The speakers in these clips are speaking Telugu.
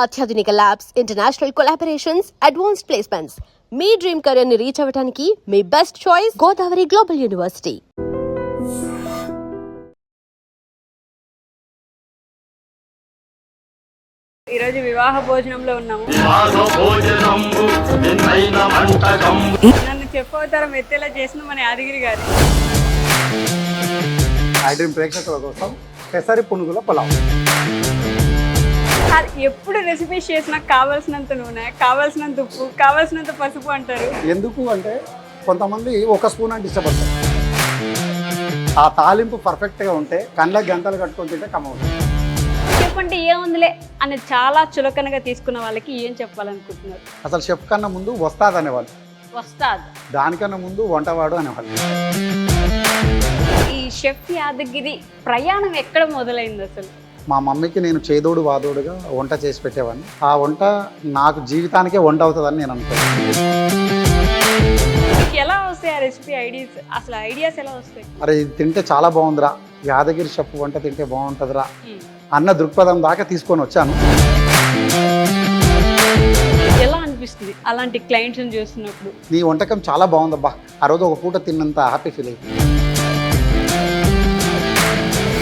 అత్యాధునిక labs, international collaborations, advanced placements. మీ డ్రీమ్ కెరీర్ ని రీచ్ అవ్వడానికి మీ best choice Godavari global university. ఈరోజు వివాహ భోజనంలో ఉన్నాము. నన్ను చెప్పవతారం ఎత్తేలా చేసిన మన యాదగిరి గారు. ఐడ్రీమ్ ప్రేక్షకుల కోసం పెసరి పునుగుల పులావ్. ఎప్పుడు రెసిపీస్ చేసినా కావాల్సినంత నూనె, కావాల్సినంత ఉప్పు, కావాల్సినంత పసుపు అంటారు. ఎందుకు అంటే కొంతమంది ఒక స్పూన్ అంటే ఇష్టపడతారు. ఆ తాలింపు పర్ఫెక్ట్గా ఉంటే కళ్ళకి గంటలు కట్టుకొని తింటే కమ్మవుతుంది. చెప్పంటే ఏముందిలే అని చాలా చులకనగా తీసుకున్న వాళ్ళకి ఏం చెప్పాలనుకుంటున్నారు? అసలు షెఫ్ కన్నా ముందు వస్తాద్ అనేవాళ్ళు, వస్తాద్. దానికన్నా ముందు వంటవాడు అనేవాళ్ళు. ఈ షెఫ్ యాదగిరి ప్రయాణం ఎక్కడ మొదలైంది అసలు? మా మమ్మీకి నేను చేదోడు వాదోడుగా వంట చేసి పెట్టేవాడిని. ఆ వంట నాకు జీవితానికే వంట అవుతుందని నేను అనుకున్నాను. మీకు ఎలా వస్తాయి ఆ రెసిపీ ఐడియాస్? అసలు ఐడియాస్ ఎలా వస్తాయి? అరే ఇది తింటే చాలా బాగుందిరా, యాదగిరి షెఫ్ వంట తింటే బాగుంటుందిరా అన్న దృక్పథం దాకా తీసుకొని వచ్చాను. ఎలా అనిపిస్తుంది అలాంటి క్లయింట్స్ని చూస్తున్నప్పుడు? నీ వంటకం చాలా బాగుందబ్బా, ఆ రోజు ఒక పూట తిన్నంత హ్యాపీ ఫీల్ అయింది.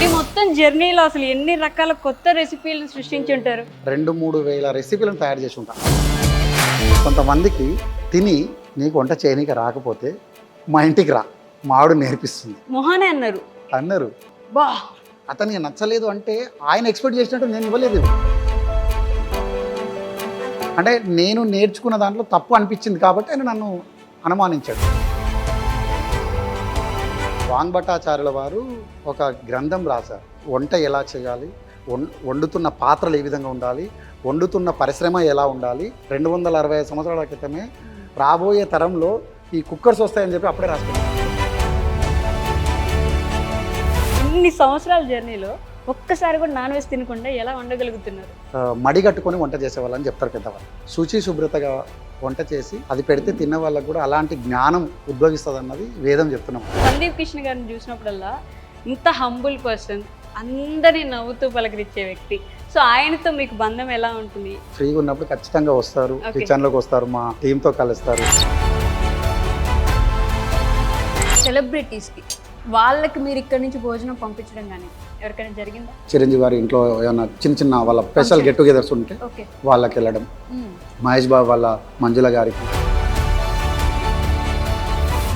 ఈ మొత్తం జర్నీలో అసలు ఎన్ని రకాల కొత్త రెసిపీలను సృష్టించి ఉంటారు? 2-3 వేల రెసిపీలను తయారు చేసి ఉంటాను. కొంతమందికి తిని నీకు వంట చేయనీకి రాకపోతే మా ఇంటికి రా, మా ఆవిడ నేర్పిస్తుంది మొహానే అన్నారు. బా, అతనికి నచ్చలేదు అంటే ఆయన ఎక్స్పెక్ట్ చేసినట్టు నేను ఇవ్వలేదు. అంటే నేను నేర్చుకున్న దాంట్లో తప్పు అనిపించింది కాబట్టి ఆయన నన్ను అనుమానించాడు. వాంగ్ భట్టాచార్యుల వారు ఒక గ్రంథం రాశారు. వంట ఎలా చేయాలి, వండుతున్న పాత్రలు ఏ విధంగా ఉండాలి, వండుతున్న పరిశ్రమ ఎలా ఉండాలి. 265 సంవత్సరాల క్రితమే రాబోయే తరంలో ఈ కుక్కర్స్ వస్తాయని చెప్పి అప్పుడే రాసుకున్నాను. ఇన్ని సంవత్సరాల జర్నీలో ఒక్కసారి కూడా నాన్ వెజ్ తినకుండా ఎలా వండగలుగుతున్నారు? మడి కట్టుకొని వంట చేసేవాళ్ళని చెప్తారు పెద్దవాళ్ళు. శుచి శుభ్రతగా వంట చేసి అది పెడితే తిన్న వాళ్ళకు కూడా అలాంటి జ్ఞానం ఉద్భవిస్తుంది అన్నది వేదం చెప్తున్నాం. సందీప్ కిషన్ గారిని చూసినప్పుడల్లా ఇంత హంబుల్ పర్సన్, అందరినీ నవ్వుతూ పలకరించే వ్యక్తి. సో ఆయనతో మీకు బంధం ఎలా ఉంటుంది? ఫ్రీగా ఉన్నప్పుడు ఖచ్చితంగా వస్తారు, కిచెన్లోకి వస్తారు, మా టీంతో కలుస్తారు. సెలబ్రిటీస్కి వాళ్ళకి మీరు ఇక్కడ నుంచి భోజనం పంపించడం కానీ ఎవరికైనా జరిగిందా? చిరంజీవి గారి ఇంట్లో ఏమైనా చిన్న వాళ్ళ స్పెషల్ గెట్ టుగెదర్స్ ఉంటే వాళ్ళకి వెళ్ళడం. మహేష్ బాబు వాళ్ళ మంజుల గారికి,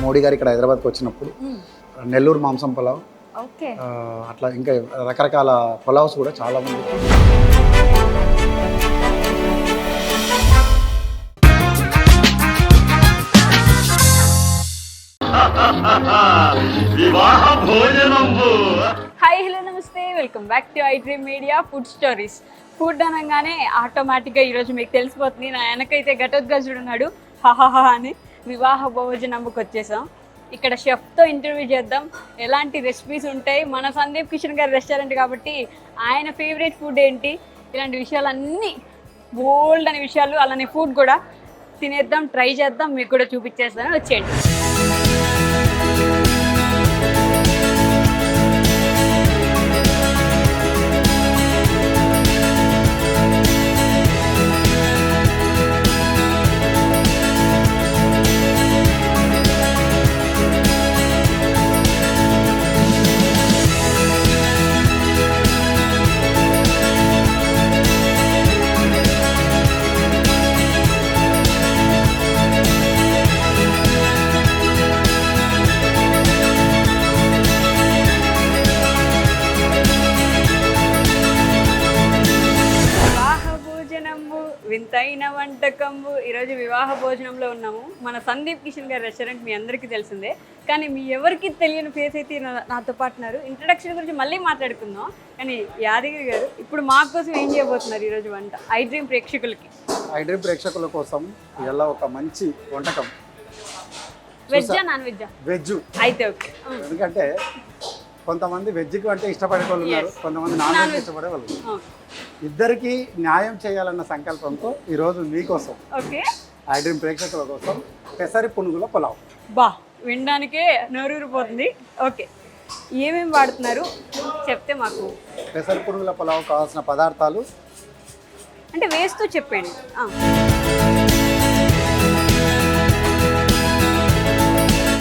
మోడీ గారు ఇక్కడ హైదరాబాద్కి వచ్చినప్పుడు నెల్లూరు మాంసం పులావ్, అట్లా ఇంకా రకరకాల పులావ్స్ కూడా చాలా మంది. హాయ్, హలో, నమస్తే, welcome back to iDream media food stories. Food అనగానే ఆటోమేటిక్గా ఈరోజు మీకు తెలిసిపోతుంది. నా వెనకైతే ఘటోద్గజుడు ఉన్నాడు, హాహాహా అని. వివాహ భోజనంకి వచ్చేసాం. ఇక్కడ షెఫ్తో ఇంటర్వ్యూ చేద్దాం, ఎలాంటి రెసిపీస్ ఉంటాయి. మన సందీప్ కిషన్ గారి రెస్టారెంట్ కాబట్టి ఆయన ఫేవరెట్ ఫుడ్ ఏంటి, ఇలాంటి విషయాలన్నీ, బోల్డ్ అనే విషయాలు, అలానే ఫుడ్ కూడా తినేద్దాం, ట్రై చేద్దాం, మీకు కూడా చూపించేస్తాను. వచ్చేయండి. వింతైన వంటకంబు. ఈరోజు వివాహ భోజనంలో ఉన్నాము. మన సందీప్ కిషన్ గారి రెస్టారెంట్ మీ అందరికీ తెలిసిందే, కానీ మీ ఎవరికి తెలియని ఫేస్ అయితే నాతో పాటున్నారు. ఇంట్రడక్షన్ గురించి మళ్ళీ మాట్లాడుకుందాం, కానీ యాదగిరి గారు ఇప్పుడు మా కోసం ఏం చేయబోతున్నారు ఈరోజు వంట ఐడ్రీమ్ ప్రేక్షకులకి? ఐడ్రీమ్ ప్రేక్షకుల కోసం ఇలా ఒక మంచి వంటకం. వెజ్జా, నాన్ వెజ్జా? వెజ్ అయితే ఓకే. ఎందుకంటే కొంతమంది వెజ్కి అంటే ఇష్టపడే వాళ్ళు ఉన్నారు, కొంతమంది నాన్ వెజ్ ఇష్టపడే వాళ్ళు. ఇద్దరికి న్యాయం చేయాలన్న సంకల్పంతో ఈరోజు మీకోసం ఐడ్రీమ్ ప్రేక్షకుల కోసం పెసరి పునుగుల పులావ్. బా, వినడానికే నోరూరిపోతుంది. ఓకే, ఏమేమి వాడుతున్నారు చెప్తే మాకు. పెసరి పునుగుల పులావ్ కావాల్సిన పదార్థాలు: అంటే వేస్తూ చెప్పండి.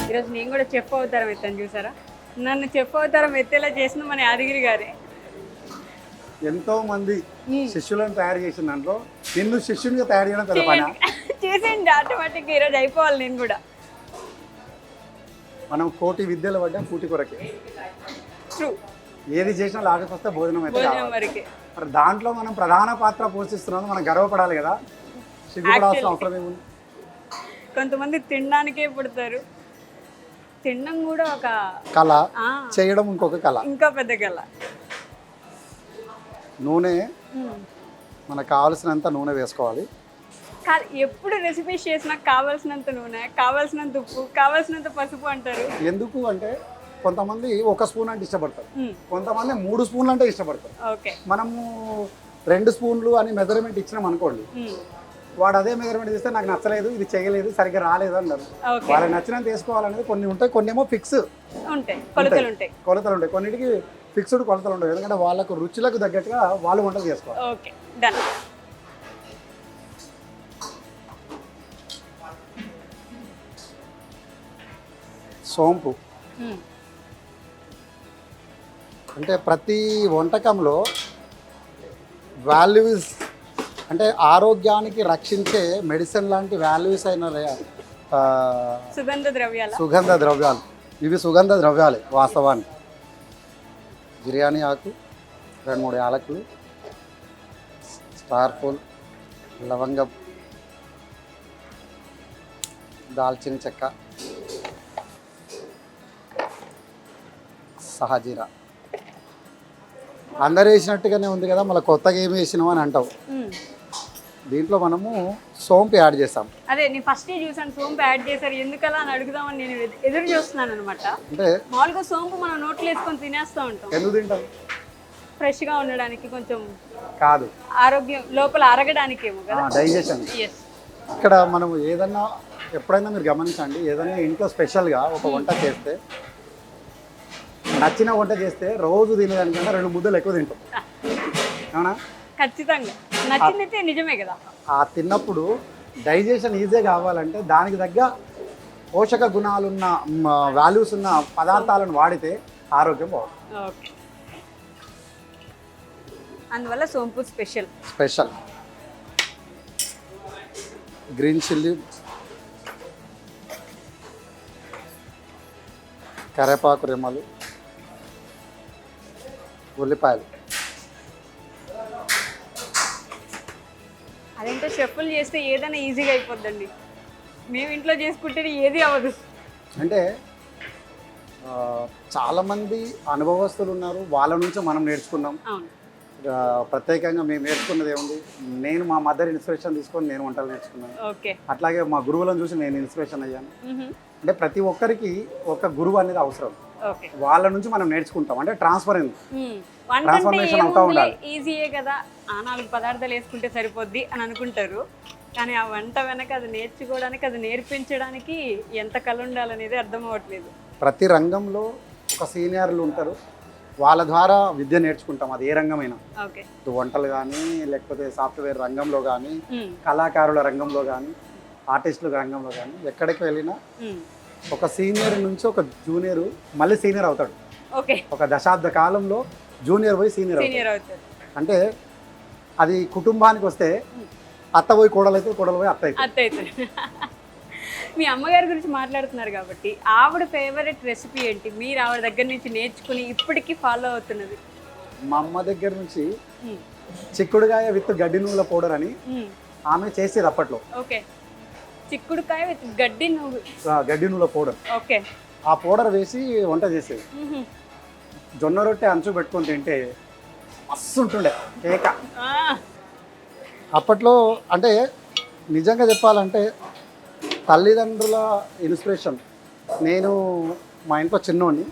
ఈరోజు నేను కూడా చెఫ్ అవతారం ఎత్తాను చూసారా. నన్ను చెఫ్ అవతారం ఎత్తేలా చేసిన మన యాదగిరి గారే. ఎంతో మంది శిష్యులను తయారు చేసిన దాంట్లో నిన్ను శిష్యునిగా తయారు చేయడం పెద్ద పని. చేసేయండి ఆటోమేటిక్గా ఈరోజు అయిపోవాలి నేను కూడా. మనం కోటి విద్యలు పడ్డా కూటి కొరకే. ట్రూ. ఏది చేసినా లాగకి వస్తే భోజనం అయితే భోజనం కావాలి. వరకే. మరి దాంట్లో మనం ప్రధాన పాత్ర పోషిస్తున్నాం, మనం గర్వపడాలి కదా. సిగ్గుపడాల్సిన అవసరం ఏముంది? కొంతమంది తినడానికే పుడతారు, తినడం కూడా ఒక కళ, చేయడం ఇంకొక కళ. ఇంకా పెద్ద కళ. నూనె మనకు కావాల్సినంత నూనె వేసుకోవాలి. ఎప్పుడు రెసిపీస్ చేసినా కావాల్సినంత నూనె, కావాల్సినంత ఉప్పు, కావాల్సినంత పసుపు అంటారు. ఎందుకు అంటే కొంతమంది 1 స్పూన్ అంటే ఇష్టపడతారు, కొంతమంది 3 స్పూన్లు అంటే ఇష్టపడతారు. ఓకే. మనము 2 స్పూన్లు అని మెజర్మెంట్ ఇచ్చినాం అనుకోండి, వాడు అదే మెజర్మెంట్ ఇస్తే నాకు నచ్చలేదు, ఇది చేయలేదు, సరిగ్గా రాలేదు అన్నారు. వాళ్ళకి నచ్చినంత వేసుకోవాలనేది కొన్ని ఉంటాయి, కొన్ని ఏమో ఫిక్స్ ఉంటాయి, కొలతలు ఉంటాయి. కొన్నిటికి ఫిక్స్డ్ కొలతలు ఉండవు, ఎందుకంటే వాళ్ళకు రుచులకు తగ్గట్టుగా వాళ్ళు వంటలు చేసుకోవాలి. Okay, done. సోంపు అంటే ప్రతి వంటకంలో వాల్యూస్, అంటే ఆరోగ్యానికి రక్షించే మెడిసిన్ లాంటి వాల్యూస్ అయిన సుగంధ ద్రవ్యాలు. ఇవి సుగంధ ద్రవ్యాలే వాస్తవానికి. బిర్యానీ ఆకు, 2-3 యాలకులు, స్టార్ పూల్, లవంగం, దాల్చిన చెక్క, సహజీరా. అందరు వేసినట్టుగానే ఉంది కదా, మళ్ళీ కొత్తగా ఏమి వేసినావు అని అంటావు. దీంట్లో మనము సోంపు యాడ్ చేస్తాం. అదే నేను ఫస్ట్ చూసాను సోంపు యాడ్ చేశారు, ఎందుకలా అని అడుగుదామని నేను ఎదురు చూస్తున్నాను అనమాట. అంటే మామూలుగా సోంపు మనం నోట్లో వేసుకొని తినేస్తూ ఉంటాం. ఎందుకు తింటాం? ఫ్రెష్గా ఉండడానికి, కొంచెం కాదు, ఆరోగ్యం లోపల అరగడానికేమో కదా, డైజెషన్. ఇక్కడ మనం ఏదన్నా ఎప్పుడైనా మీరు గమనించండి, ఏదైనా ఇంట్లో స్పెషల్గా ఒక వంట చేస్తే, నచ్చిన వంట చేస్తే రోజు తినేదానికన్నా 2 ముద్దలు ఎక్కువ తింటాం, అవునా? ఖచ్చితంగా నచ్చిందైతే నిజమే కదా. ఆ తిన్నప్పుడు డైజెషన్ ఈజీగా కావాలంటే దానికి తగ్గ పోషక గుణాలున్న వాల్యూస్ ఉన్న పదార్థాలను వాడితే ఆరోగ్యం బాగుంటుంది. ఓకే, అందువల్ల సోంపు స్పెషల్. గ్రీన్ చిల్లీ, కరేపాకు రెమ్మలు, ఉల్లిపాయలు. అదేంటో చెప్పులు చేస్తే ఏదైనా ఈజీగా అయిపోద్దండి, మేము ఇంట్లో చేసుకుంటే ఏది అవ్వదు. అంటే చాలామంది అనుభవస్తులు ఉన్నారు, వాళ్ళ నుంచి మనం నేర్చుకున్నాం. ప్రత్యేకంగా మేము నేర్చుకున్నది ఏముంది, నేను మా మదర్ ఇన్స్పిరేషన్ తీసుకొని నేను వంటలు నేర్చుకున్నాను. ఓకే. అట్లాగే మా గురువులను చూసి నేను ఇన్స్పిరేషన్ అయ్యాను. అంటే ప్రతి ఒక్కరికి ఒక గురువు అనేది అవసరం, వాళ్ళ నుంచి మనం నేర్చుకుంటాం. అంటే ట్రాన్స్ఫర్మేషన్ అవుతా ఉండాలి. ఈజీయే కదా, 4 పదార్థాలు వేసుకుంటే సరిపోద్ది అని అనుకుంటారు, కానీ ఆ వంట వెనక అది నేర్చుకోవడానికి, అది నేర్పించడానికి ఎంత కళ ఉండాలనేది అర్థం అవ్వట్లేదు. ప్రతి రంగంలో ఒక సీనియర్లు ఉంటారు, వాళ్ళ ద్వారా విద్య నేర్చుకుంటాం, అది ఏ రంగమైనా. వంటలు కానీ, లేకపోతే సాఫ్ట్వేర్ రంగంలో కానీ, కళాకారుల రంగంలో కానీ, ఆర్టిస్టుల రంగంలో కానీ, ఎక్కడికి వెళ్ళినా ఒక సీనియర్ నుంచి ఒక జూనియర్ మళ్ళీ సీనియర్ అవుతాడు. ఒక దశాబ్ద కాలంలో జూనియర్ పోయి సీనియర్ అవుతాడు. అంటే అది కుటుంబానికి వస్తే అత్త పోయి కోడలు అయితే, కోడలు పోయి అత్త అయితే. మీ అమ్మగారి గురించి మాట్లాడుతున్నారు కాబట్టి, ఆవిడ ఫేవరెట్ రెసిపీ ఏంటి? మీరు ఆవిడ దగ్గర నుంచి నేర్చుకుని ఇప్పటికీ ఫాలో అవుతున్నది? మా అమ్మ దగ్గర నుంచి చిక్కుడుకాయ విత్ గడ్డి నువ్వుల పౌడర్ అని ఆమె చేసేది అప్పట్లో. ఓకే, చిక్కుడుకాయ విత్ గడ్డి నువ్వుల పౌడర్. ఓకే. ఆ పౌడర్ వేసి వంట చేసేది. జొన్న రొట్టె అంచు పెట్టుకొని తింటే మస్తు ఉంటుండే కేక. అప్పట్లో అంటే నిజంగా చెప్పాలంటే తల్లిదండ్రుల ఇన్స్పిరేషన్. నేను మా ఇంట్లో చిన్నోడిని,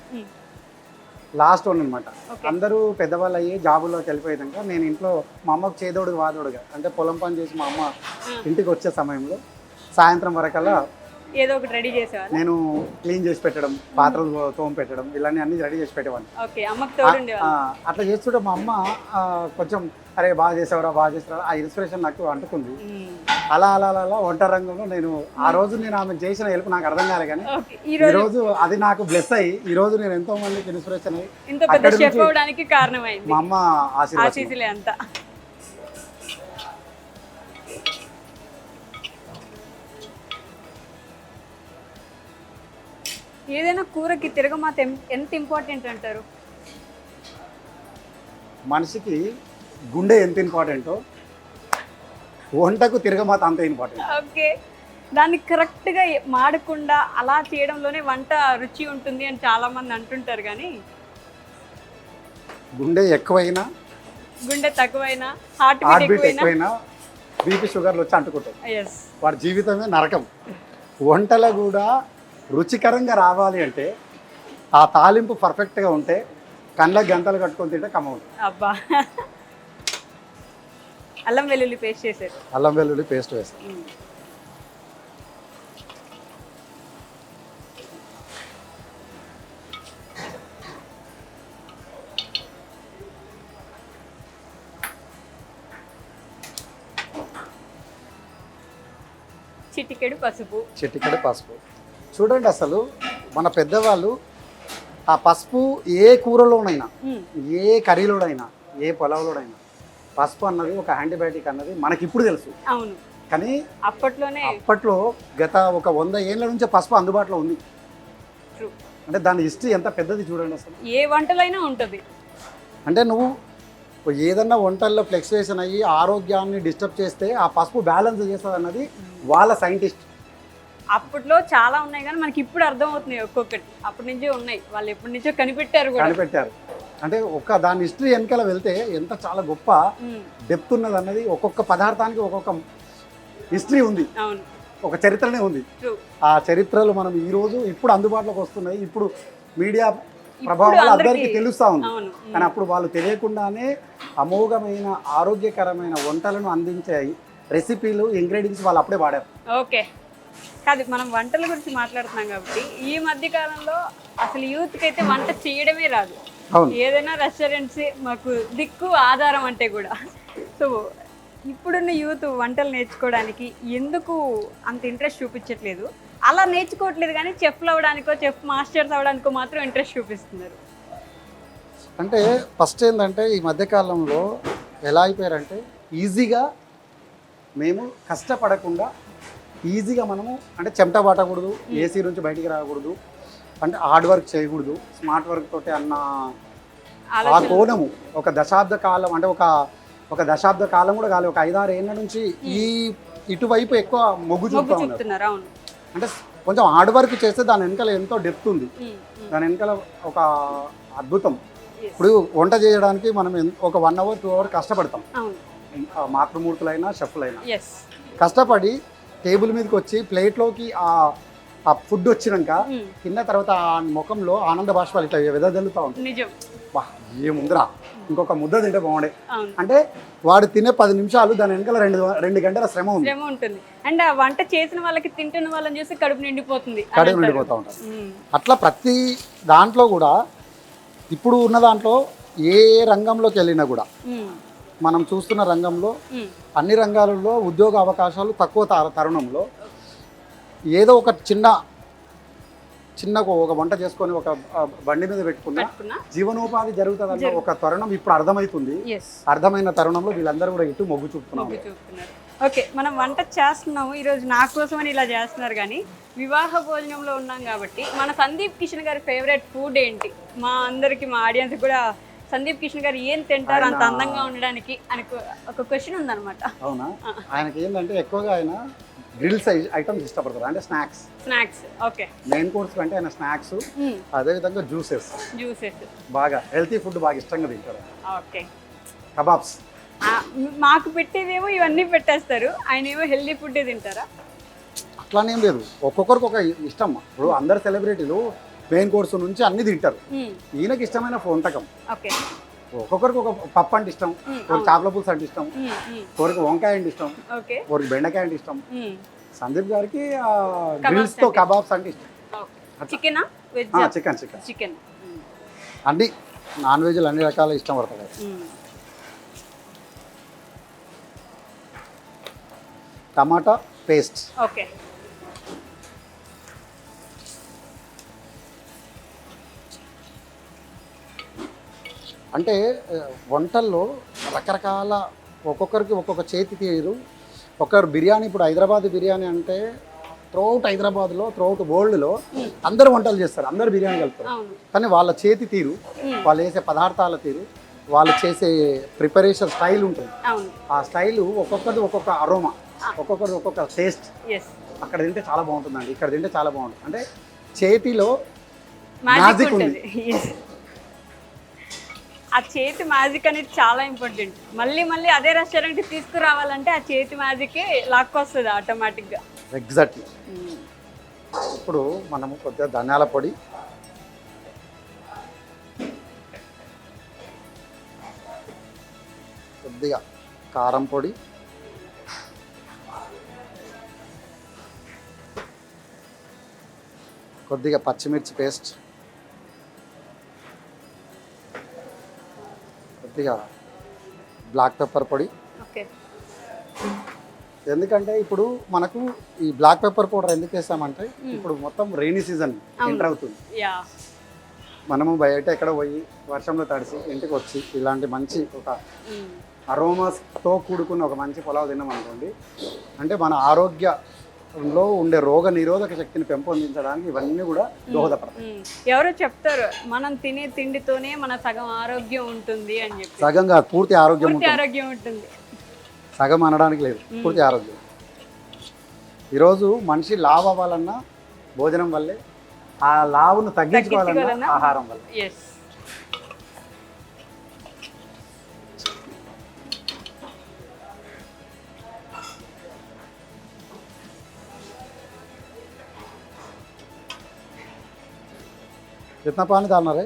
లాస్ట్ వన్ అనమాట. అందరూ పెద్దవాళ్ళు అయ్యి జాబుల్లోకి వెళ్ళిపోయాక నేను ఇంట్లో మా అమ్మకు చేదోడు వాదోడుగా, అంటే పొలం పని చేసి మా అమ్మ ఇంటికి వచ్చే సమయంలో సాయంత్రం వరకల్లా ఏదో ఒకటి రెడీ చేసేవారు. నేను క్లీన్ చేసి పెట్టడం, పాత్రలు తోమ పెట్టడం, ఇలాంటి అన్ని రెడీ చేసి పెట్టేవాడిని. ఓకే, అమ్మకి తోడు ఉండేవారు. అట్లా చేస్తుంటే మా అమ్మ కొంచెం అరే బాగా చేసావరా ఆ ఇన్స్పిరేషన్ నాకు అంటుకుంది. అలా అలా అలా అలా వంట రంగంలో నేను ఆ రోజు నేను ఆమె చేసిన హెల్ప్ నాకు అర్థం కాలే, కానీ ఈ రోజు అది నాకు బ్లెస్ అయ్యి ఈ రోజు నేను ఎంతో మందికి ఇన్స్పిరేషన్ అయ్యి ఇంత పెద్ద షెఫ్ అవడానికి కారణమైంది మా అమ్మ ఆశీస్సులే అంతా. ఏదైనా కూరకి తిరగమాత ఎంత ఇంపార్టెంట్ అంటారు? మనిషికి గుండె ఎంత ఇంపార్టెంటో వంటకు తిరగమాత అంత ఇంపార్టెంట్. ఓకే, దాన్ని కరెక్ట్గా మాడకుండా అలా చేయడంలోనే వంట రుచి ఉంటుంది అని చాలా మంది అంటుంటారు, కానీ గుండె ఎక్కువైనా గుండె తక్కువైనా హార్ట్ హార్ట్ బీట్ బీట్ ఎక్కువైనా ఎక్కువైనా బీపీ షుగర్లు వచ్చి అంటుకుంటాయి. ఎస్, వాడి జీవితమే నరకం. వంటలో కూడా రుచికరంగా రావాలి అంటే ఆ తాలింపు పర్ఫెక్ట్గా ఉంటే కళ్ళకి గంటలు కట్టుకొని తింటే కమ్మవుతుంది. అబ్బా, అల్లం వెల్లుల్లి పేస్ట్ చేశారు. అల్లం వెల్లుల్లి పేస్ట్ వేస్తాం. చిటికెడు పసుపు. చిటికెడు పసుపు. చూడండి, అసలు మన పెద్దవాళ్ళు ఆ పసుపు ఏ కూరలోనైనా, ఏ కర్రీలోనైనా, ఏ పొలంలోనైనా పసుపు అన్నది ఒక యాంటీబయాటిక్ అన్నది మనకి ఇప్పుడు తెలుసు. అవును, కానీ అప్పట్లో గత ఒక 100 ఏళ్ళ నుంచి పసుపు అందుబాటులో ఉంది. True. అంటే దాని హిస్టరీ ఎంత పెద్దది చూడండి. అసలు ఏ వంటలైనా ఉంటుంది. అంటే నువ్వు ఏదన్నా వంటల్లో ఫ్లెక్చుయేషన్ అయ్యి ఆరోగ్యాన్ని డిస్టర్బ్ చేస్తే ఆ పసుపు బ్యాలెన్స్ చేస్తుంది అన్నది వాళ్ళ సైంటిస్ట్. అప్పట్లో చాలా ఉన్నాయి, కానీ మనకి ఇప్పుడు అర్థం అవుతున్నాయి ఒక్కొక్కటి. అప్పటి నుంచే ఉన్నాయి, వాళ్ళు ఎప్పటి నుంచో కనిపెట్టారు. అంటే దాని హిస్టరీ వెనకాల వెళ్తే ఎంత చాలా గొప్ప డెప్త్ ఉన్నది అన్నది. ఒక్కొక్క పదార్థానికి ఒక్కొక్క హిస్టరీ ఉంది, ఒక చరిత్రనే ఉంది. ఆ చరిత్రలు మనం ఈ రోజు ఇప్పుడు అందుబాటులోకి వస్తున్నాయి. ఇప్పుడు మీడియా ప్రభావం అందరికీ తెలుస్తూ ఉంది, కానీ అప్పుడు వాళ్ళు తెలియకుండానే అమోఘమైన ఆరోగ్యకరమైన వంటలను అందించే రెసిపీలు, ఇంగ్రీడియంట్స్ వాళ్ళు అప్పుడే వాడారు. ఓకే, కాదు, మనం వంటల గురించి మాట్లాడుతున్నాం కాబట్టి ఈ మధ్య కాలంలో అసలు యూత్కి అయితే వంట చేయడమే రాదు. ఏదైనా రెస్టారెంట్స్ మాకు దిక్కు ఆధారం అంటే కూడా. సో ఇప్పుడున్న యూత్ వంటలు నేర్చుకోవడానికి ఎందుకు అంత ఇంట్రెస్ట్ చూపించట్లేదు? అలా నేర్చుకోవట్లేదు, కానీ చెఫ్లు అవ్వడానికో చెఫ్ మాస్టర్స్ అవ్వడానికో మాత్రం ఇంట్రెస్ట్ చూపిస్తున్నారు. అంటే ఫస్ట్ ఏంటంటే ఈ మధ్యకాలంలో ఎలా అయిపోయారంటే ఈజీగా మేము కష్టపడకుండా ఈజీగా మనము అంటే చెమట పట్టకూడదు, ఏసీ నుంచి బయటికి రాకూడదు, అంటే హార్డ్ వర్క్ చేయకూడదు, స్మార్ట్ వర్క్ తోటి అన్న ఆ కోణము ఒక దశాబ్ద కాలం, అంటే ఒక దశాబ్ద కాలం కూడా కాదు, ఒక 5-6 ఏళ్ళ నుంచి ఈ ఇటువైపు ఎక్కువ మొగ్గు చూపుతా ఉన్నారు. అంటే కొంచెం హార్డ్ వర్క్ చేస్తే దాని వెనకాల ఎంతో డెప్త్ ఉంది, దాని వెనకాల ఒక అద్భుతం. ఇప్పుడు వంట చేయడానికి మనం ఒక 1 hour 2 hours కష్టపడతాం, మాతృమూర్తులైనా షెఫ్లైనా కష్టపడి టేబుల్ మీదకి వచ్చి ప్లేట్లోకి ఆ ఫుడ్ వచ్చినాక తిన్న తర్వాత ఆ ముఖంలో ఆనంద బాష్పాలు ఇట్లా వెదజల్లుతూ ఉంటాయి. వా ఏముందిరా, ఇంకొక ముద్ద తింటే బాగుండే అంటే వాడు తినే 10 నిమిషాలు దాని వెనకాల 2 గంటల శ్రమ ఉంటుంది. అండ్ ఆ వంట చేసిన వాళ్ళకి తింటున్న వాళ్ళని చూసి కడుపు నిండిపోతూ ఉంటుంది. అట్లా ప్రతి దాంట్లో కూడా ఇప్పుడు ఉన్న దాంట్లో ఏ రంగంలోకి వెళ్ళినా కూడా మనం చూస్తున్న రంగంలో అన్ని రంగాలలో ఉద్యోగ అవకాశాలు తక్కువ తరుణంలో ఏదో ఒక చిన్న ఒక వంట చేసుకొని ఒక బండి మీద పెట్టుకున్న జీవనోపాధి జరుగుతుందన్న ఒక తరుణం ఇప్పుడు అర్థమవుతుంది. అర్థమైన తరుణంలో వీళ్ళందరూ కూడా ఇటు మొగ్గు చూపుతున్నారు. ఓకే, మనం వంట చేస్తున్నాము ఈరోజు నా కోసం అని ఇలా చేస్తున్నారు, కానీ వివాహ భోజనంలో ఉన్నాం కాబట్టి మన సందీప్ కిషన్ గారి ఫేవరెట్ ఫుడ్ ఏంటి? మా అందరికి, మా ఆడియన్స్ కూడా సందీప్ కిషన్ గారు ఏం తింటారు అంత అందంగా ఉండడానికి అని ఒక క్వశ్చన్ ఉందన్నమాట. అవునా? ఆయనకి ఏంటంటే ఎక్కువగా ఆయన గ్రిల్స్ ఐటమ్స్ ఇష్టపడతారు, అంటే స్నాక్స్. ఓకే, మెయిన్ కోర్స్ కంటే ఆయన స్నాక్స్, అదే విధంగా జ్యూసెస్ బాగా హెల్తీ ఫుడ్ బాగా ఇష్టంగా తింటారు. ఓకే, కబాబ్స్ మాకు పెట్టేదేమో ఇవన్నీ పెట్టేస్తారు, ఆయన ఏమో హెల్తీ ఫుడ్ తింటారా? అట్లానేం లేదు, ఒక్కొక్కరికి ఒక ఇష్టం. ఇప్పుడు అందరు సెలబ్రిటీలు మెయిన్ కోర్స్ నుంచి అన్ని తింటారు, ఈయనకి ఇష్టమైన వంటకం. ఒక్కొక్కరికి ఒక పప్పు అంటే ఇష్టం, ఒకరికి చేపల పులుసు అంటే ఇష్టం, ఒకరికి వంకాయ అంటే ఇష్టం, ఒకరికి బెండకాయ అంటే ఇష్టం. సందీప్ గారికి గ్రిల్స్ తో కబాబ్స్ అంటే ఇష్టం. చికెన్ అన్ని నాన్ వెజ్లు అన్ని రకాల ఇష్టం పడతాయి. టమాటా పేస్ట్. ఓకే. అంటే వంటల్లో రకరకాల ఒక్కొక్కరికి ఒక్కొక్క చేతి తీరు. ఒకరు బిర్యానీ, ఇప్పుడు హైదరాబాద్ బిర్యానీ అంటే త్రూఅవుట్ హైదరాబాద్లో, త్రూఅవుట్ వరల్డ్లో అందరు వంటలు చేస్తారు, అందరు బిర్యానీ కలుపుతారు. కానీ వాళ్ళ చేతి తీరు, వాళ్ళు వేసే పదార్థాల తీరు, వాళ్ళు చేసే ప్రిపరేషన్ స్టైల్ ఉంటుంది. ఆ స్టైల్ ఒక్కొక్కరిది ఒక్కొక్క అరోమా, ఒక్కొక్కరిది ఒక్కొక్క టేస్ట్. అక్కడ తింటే చాలా బాగుంటుందండి, ఇక్కడ తింటే చాలా బాగుంటుంది. అంటే చేతిలో మ్యాజిక్ ఉంది. ఆ చేతి మ్యాజిక్ అనేది చాలా ఇంపార్టెంట్. మళ్ళీ మళ్ళీ అదే రెస్టారెంట్కి తీసుకురావాలంటే ఆ చేతి మ్యాజికే లాక్కొస్తుంది ఆటోమేటిక్గా. ఎగ్జాక్ట్లీ. ఇప్పుడు మనము కొద్దిగా ధనియాల పొడి, కొద్దిగా కారం పొడి, కొద్దిగా పచ్చిమిర్చి పేస్ట్, కొద్దిగా బ్లాక్ పెప్పర్ పొడి. ఓకే. ఎందుకంటే ఇప్పుడు మనకు ఈ బ్లాక్ పెప్పర్ పౌడర్ ఎందుకు వేస్తామంటే ఇప్పుడు మొత్తం రెయినీ సీజన్ ఎంటర్ అవుతుంది. మనము బయట ఎక్కడ పోయి వర్షంలో తడిసి ఇంటికి వచ్చి ఇలాంటి మంచి ఒక అరోమాస్తో కూడుకున్న ఒక మంచి పులావ్ తిన్నాం అనుకోండి, అంటే మన ఆరోగ్యంలో ఉండే రోగ నిరోధక శక్తిని పెంపొందించడానికి ఇవన్నీ కూడా దోహదపడతాయి. ఎవరో చెప్తారు మనం తినే తిండితోనే మన సగం ఆరోగ్యం ఉంటుంది అని చెప్పి. సగంగా పూర్తి ఆరోగ్యం ఉంటుంది. సగం అనడానికి లేదు, పూర్తి ఆరోగ్యం. ఈరోజు మనిషి లావు అవ్వాలన్నా భోజనం వల్లే, ఆ లావును తగ్గించుకోవాలన్నా ఆహారం వల్ల. कितना पानी डालना है?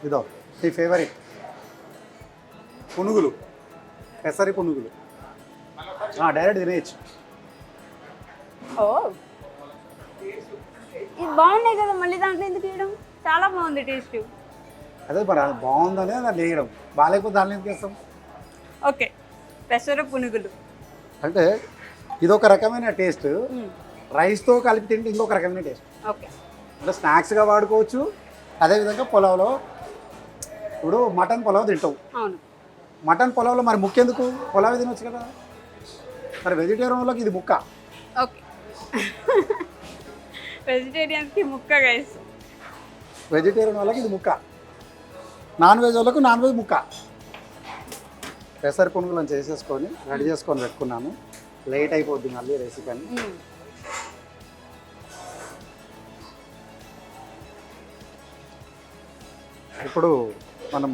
ఇదో నీ ఫేవరెట్ పునుగులు, పెసరి పునుగులు. డైరెక్ట్ తినేయచ్చు. ఓ, ఇది బాగున్నాయి కదా, మళ్ళీ దాంట్లో ఎందుకు వేయడం? చాలా బాగుంది టేస్ట్. అదే మరి అది బాగుందనే దాన్ని వేయడం, బాగాలేకపోతే దాన్ని ఎందుకు వేస్తాం? ఓకే. పెసర పునుగులు అంటే ఇదొక రకమైన టేస్ట్, రైస్తో కలిపి తింటే ఇంకొక రకమైన టేస్ట్. ఓకే. అంటే స్నాక్స్గా వాడుకోవచ్చు. అదేవిధంగా పొలావ్లో, ఇప్పుడు మటన్ పొలావ్ తింటావు, అవును, మటన్ పొలావ్లో మరి ముక్కెందుకు, పొలావ్ తినొచ్చు కదా. మరి వెజిటేరియన్ వాళ్ళకి ఇది ముక్క. ఓకే. వెజిటేరియన్స్కి ముక్క గైస్, వెజిటేరియన్ వాళ్ళకి ఇది ముక్క, నాన్ వెజ్ వాళ్ళకు నాన్ వెజ్ ముక్క. పెసర పునుగులను చేసేసుకొని రెడీ చేసుకొని పెట్టుకున్నాను. లేట్ అయిపోద్ది మళ్ళీ రెసిపీ అని. ఇప్పుడు మనం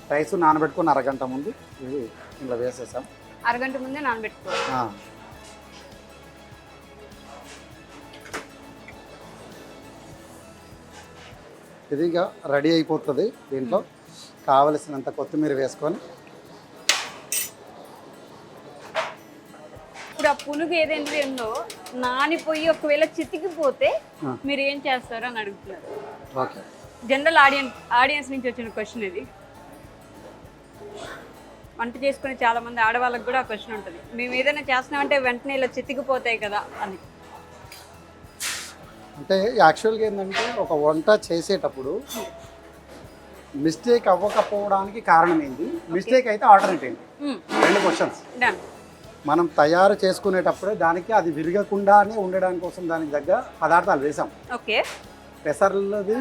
రైస్ నానబెట్టుకుని అరగంట ముందు ఇది ఇంట్లో వేసేసాం. అరగంట ముందే నానబెట్టుకోవాలి. ఇదిగా రెడీ అయిపోతుంది. దీంట్లో కావలసినంత కొత్తిమీర వేసుకొని, ఇప్పుడు ఆ పునుగు ఏదైతే ఉందో నానిపోయి ఒకవేళ చితికిపోతే మీరు ఏం చేస్తారు అని అడుగుతున్నారు. ఓకే. జనరల్ ఆడియన్స్ నుంచి వచ్చిన క్వశ్చన్ ఇది. వంట చేసుకునే చాలా మంది ఆడవాళ్ళకి కూడా ఆ క్వశ్చన్ ఉంటుంది, మేము ఏదైనా చేస్తున్నామంటే వెంటనే ఇలా చితికిపోతాయి కదా అని. అంటే యాక్చువల్గా ఏంటంటే ఒక వంట చేసేటప్పుడు మిస్టేక్ అవ్వకపోవడానికి కారణం ఏంటి, మిస్టేక్ అయితే ఆల్టర్నేట్ ఏంటి, రెండు క్వశ్చన్స్. మనం తయారు చేసుకునేటప్పుడే దానికి అది విరగకుండానే ఉండడానికి కోసం దానికి దగ్గర పదార్థాలు వేసాం. ఓకే. పెసర్లది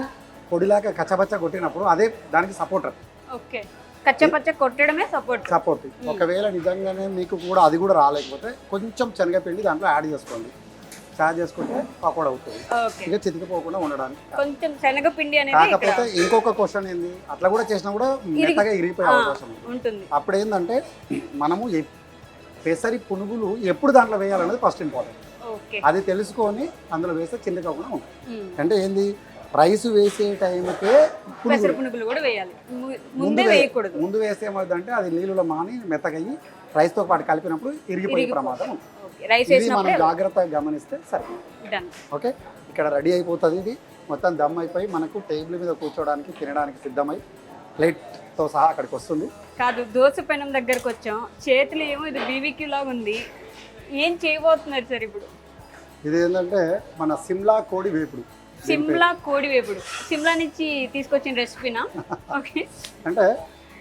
పొడిలాగా కచ్చపచ్చ కొట్టినప్పుడు అదే దానికి సపోర్టర్. ఓకే. కచ్చపచ్చ కొట్టడమే సపోర్ట్. ఒకవేళ నిజంగానే మీకు కూడా అది కూడా రాలేకపోతే కొంచెం శనగపిండి దాంట్లో యాడ్ చేసుకోండి. చార్జ్ చేసుకుంటే పకోడా అవుతుంది. ఇక చితికిపోకుండా ఉండడానికి కొంచెం శనగపిండి అనేది. కాకపోతే ఇంకొక క్వశ్చన్ ఏంది, అట్లా కూడా చేసినా కూడా మెత్తగా ఇరిగిపోయే అవకాశం ఉంటుంది. అప్పుడు ఏంటంటే మనము పెసరి పునుగులు ఎప్పుడు దాంట్లో వేయాలనేది ఫస్ట్ ఇంపార్టెంట్. అది తెలుసుకొని అందులో వేస్తే చింతకోకుండా ఉంటుంది. అంటే ఏంది, రైస్ వేసే టైంకే పెసర పునుగులు కూడా వేయాలి, ముందే వేయకూడదు. ముందు వేస్తే ఏమవుతుందంటే అది నీళ్ళలో మాని మెత్తగయ్యి రైస్తో పాటు కలిపినప్పుడు ఇరిగిపోయే ప్రమాదం ఉంది. రైస్ ఇది మనం వేసినప్పుడు జాగ్రత్తగా గమనిస్తే సరే. డన్. ఓకే, ఇక్కడ రెడీ అయిపోతుంది. ఇది మొత్తం దమ్ అయిపోయి మనకు టేబుల్ మీద కూర్చోడానికి తినడానికి సిద్ధమై ప్లేట్తో సహా అక్కడికి వస్తుంది. కాదు, దోశ పెనం దగ్గరకు వచ్చాం, చేతులు ఏమో ఇది బీబీక్యూ లాగా ఉంది. ఏం చేయబోతున్నారు సార్ ఇప్పుడు? ఇది ఏంటంటే మన సిమ్లా కోడి వేపుడు. సిమ్లా కోడి వేపుడు, సిమ్లా నుంచి తీసుకొచ్చిన రెసిపీనా? ఓకే. అంటే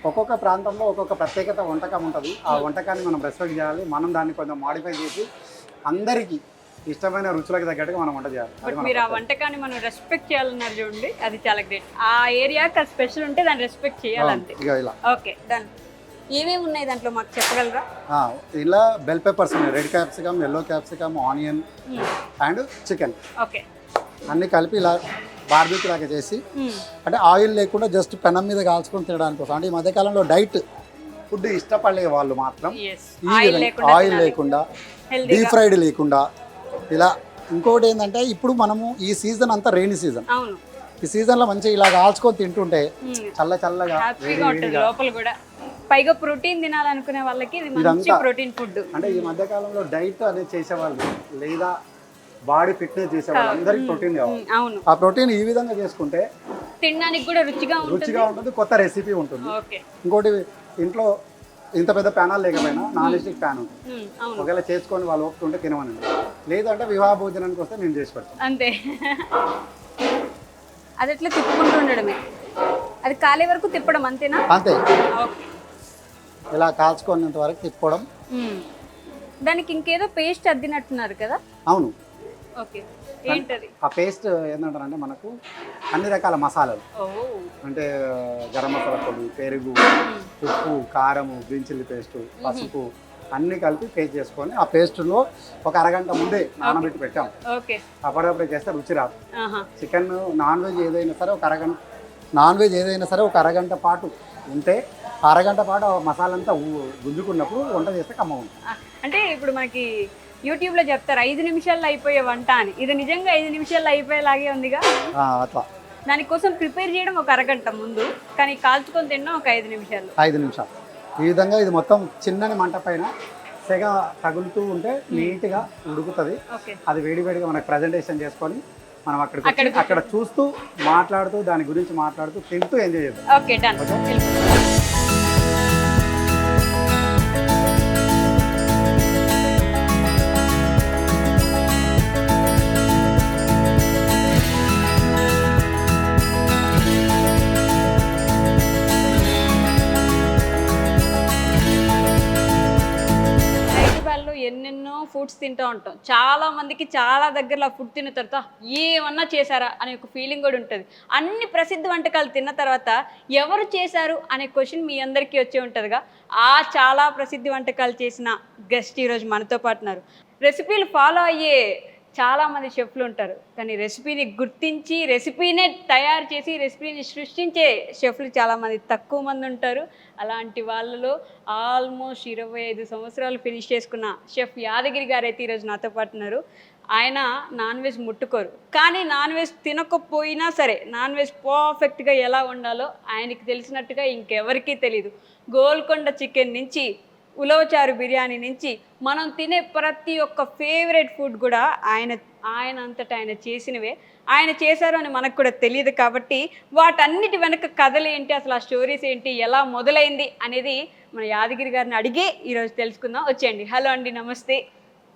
ఒక్కొక్క ప్రాంతంలో ఒక్కొక్క ప్రత్యేకత వంటకం ఉంటుంది. ఆ వంటకాన్ని మనం రెస్పెక్ట్ చేయాలి. మనం దాన్ని కొంచెం మాడిఫై చేసి అందరికీ ఇష్టమైన రుచులకు తగ్గట్టుగా మనం వంట చేయాలి. బట్ మీరు ఆ వంటకాన్ని మనం రెస్పెక్ట్ చేయాలన్నారు చూడండి, అది చాలా గ్రేట్. ఆ ఏరియాకి అది స్పెషల్ ఉంటే దాన్ని రెస్పెక్ట్ చేయాలంతే. ఇక ఇలా ఓకే, డన్. ఏమేమి ఉన్నాయి దాంట్లో మాకు చెప్పగలరా? ఇలా బెల్ పెప్పర్స్ ఉన్నాయి, red capsicum, yellow capsicum, onion and chicken okay, అన్నీ కలిపి ఇలా బార్బీక్యూ లాగా చేసి, అంటే ఆయిల్ లేకుండా జస్ట్ పెనం మీద కాల్చుకొని తినడానికి కోసం. అంటే ఈ మధ్యకాలంలో డైట్ ఫుడ్ ఇష్టపడే వాళ్ళు మాత్రం ఆయిల్ లేకుండా, డీప్ ఫ్రైడ్ లేకుండా ఇలా. ఇంకొకటి ఏంటంటే ఇప్పుడు మనము ఈ సీజన్ అంతా రెయినీ సీజన్, అవును, ఈ సీజన్లో మంచిగా ఇలా కాల్చుకొని తింటుంటే చల్లగా హ్యాపీగా ఉంటుంది లోపల కూడా. పైగా ప్రోటీన్ తినాలనుకునే వాళ్ళకి ఇది మంచి ప్రోటీన్ ఫుడ్. అంటే ఈ మధ్యకాలంలో డైట్ అనేది చేసేవాళ్ళు లేదా బాడీ ఫిట్నెస్ చేసేవాళ్ళు అందరికి ప్రోటీన్ కావాలి. అవును, ఆ ప్రోటీన్ ఈ విధంగా చేసుకుంటే తినడానికి కూడా రుచిగా ఉంటుంది, కొత్త రెసిపీ ఉంటుంది. ఓకే, ఇంకోటి ఇంట్లో ఇంత పెద్ద ప్యానాలు లేకపోయినా నాన్ స్టిక్ ప్యాన్ ఉంటుంది. ఒకవేళ చేసుకొని వాళ్ళు ఒప్పుకుంటే తినమనండి, లేదంటే వివాహ భోజనానికి వస్తే నేను చేసి పెడతాను అంతే. అది ఎట్లా తిప్పుకుంటూ ఉండడమే, అది కాలే వరకు తిప్పడం అంతేనా? అంతే, ఓకే. ఇలా కాల్చుకునేంత వరకు తిప్పుకోవడం. దానికి ఇంకేదో పేస్ట్ అద్దినట్టున్నారు కదా? అవును. ఓకే, ఏంటది? ఆ పేస్ట్ ఏంటంటారంటే మనకు అన్ని రకాల మసాలాలు, అంటే గరం మసాలా పొడి, పెరుగు, ఉప్పు, కారము, గ్రీన్ చిల్లీ పేస్ట్, పసుపు అన్నీ కలిపి పేస్ట్ చేసుకొని ఆ పేస్ట్లో ఒక అరగంట ముందే నానబెట్టి పెట్టాం. ఓకే, అప్పటికప్పుడు చేస్తే రుచి రాదు. చికెన్ నాన్ వెజ్ ఏదైనా సరే ఒక అరగంట పాటు ఉంటే అరగంట పాటు మసాలా అంతా గుంజుకున్నప్పుడు వంట చేస్తే కమ్మ ఉంటుంది. అంటే ఇప్పుడు మనకి యూట్యూబ్లో చెప్తారు 5 నిమిషాల్లో అయిపోయే వంట అని, ఇది నిజంగా 5 నిమిషాల్లో అయిపోయేలాగే ఉందిగా. అట్లా దానికోసం ప్రిపేర్ చేయడం ఒక అరగంట ముందు, కానీ కాల్చుకొని తినడం ఒక 5 నిమిషాలు. 5 నిమిషాలు ఈ విధంగా ఇది మొత్తం చిన్నని మంట పైన సెగ తగులుతూ ఉంటే నీట్గా ఉడుకుతుంది. అది వేడివేడిగా మనకు ప్రజెంటేషన్ చేసుకొని మనం అక్కడ చూస్తూ మాట్లాడుతూ దాని గురించి మాట్లాడుతూ తింటూ ఎంజాయ్ చేద్దాం. Okay, done. ఎన్నెన్నో ఫుడ్స్ తింటూ ఉంటాం. చాలా మందికి చాలా దగ్గరలో ఫుడ్ తిన్న తర్వాత ఏమన్నా చేశారా అనే ఒక ఫీలింగ్ కూడా ఉంటుంది. అన్ని ప్రసిద్ధ వంటకాలు తిన్న తర్వాత ఎవరు చేశారు అనే క్వశ్చన్ మీ అందరికీ వచ్చే ఉంటుందిగా. ఆ చాలా ప్రసిద్ధ వంటకాలు చేసిన గెస్ట్ ఈరోజు మనతో పాటు ఉన్నారు. రెసిపీలు ఫాలో అయ్యే చాలామంది షెఫ్లు ఉంటారు, కానీ రెసిపీని గుర్తించి రెసిపీనే తయారు చేసి రెసిపీని సృష్టించే షెఫ్లు చాలామంది తక్కువ మంది ఉంటారు. అలాంటి వాళ్ళలో ఆల్మోస్ట్ 25 సంవత్సరాలు ఫినిష్ చేసుకున్న షెఫ్ యాదగిరి గారు అయితే ఈరోజు నాతో పాటు ఉన్నారు. ఆయన నాన్ వెజ్ ముట్టుకోరు, కానీ నాన్ వెజ్ తినకపోయినా సరే నాన్ వెజ్ పర్ఫెక్ట్గా ఎలా వండాలో ఆయనకి తెలిసినట్టుగా ఇంకెవరికీ తెలీదు. గోల్కొండ చికెన్ నుంచి ఉలవచారు బిర్యానీ నుంచి మనం తినే ప్రతి ఒక్క ఫేవరెట్ ఫుడ్ కూడా ఆయన అంతటా ఆయన చేసినవే. ఆయన చేశారు అని మనకు కూడా తెలియదు. కాబట్టి వాటన్నిటి వెనక కథలు ఏంటి, అసలు ఆ స్టోరీస్ ఏంటి, ఎలా మొదలైంది అనేది మన యాదగిరి గారిని అడిగే ఈరోజు తెలుసుకుందాం. వచ్చేయండి. హలో అండి, నమస్తే.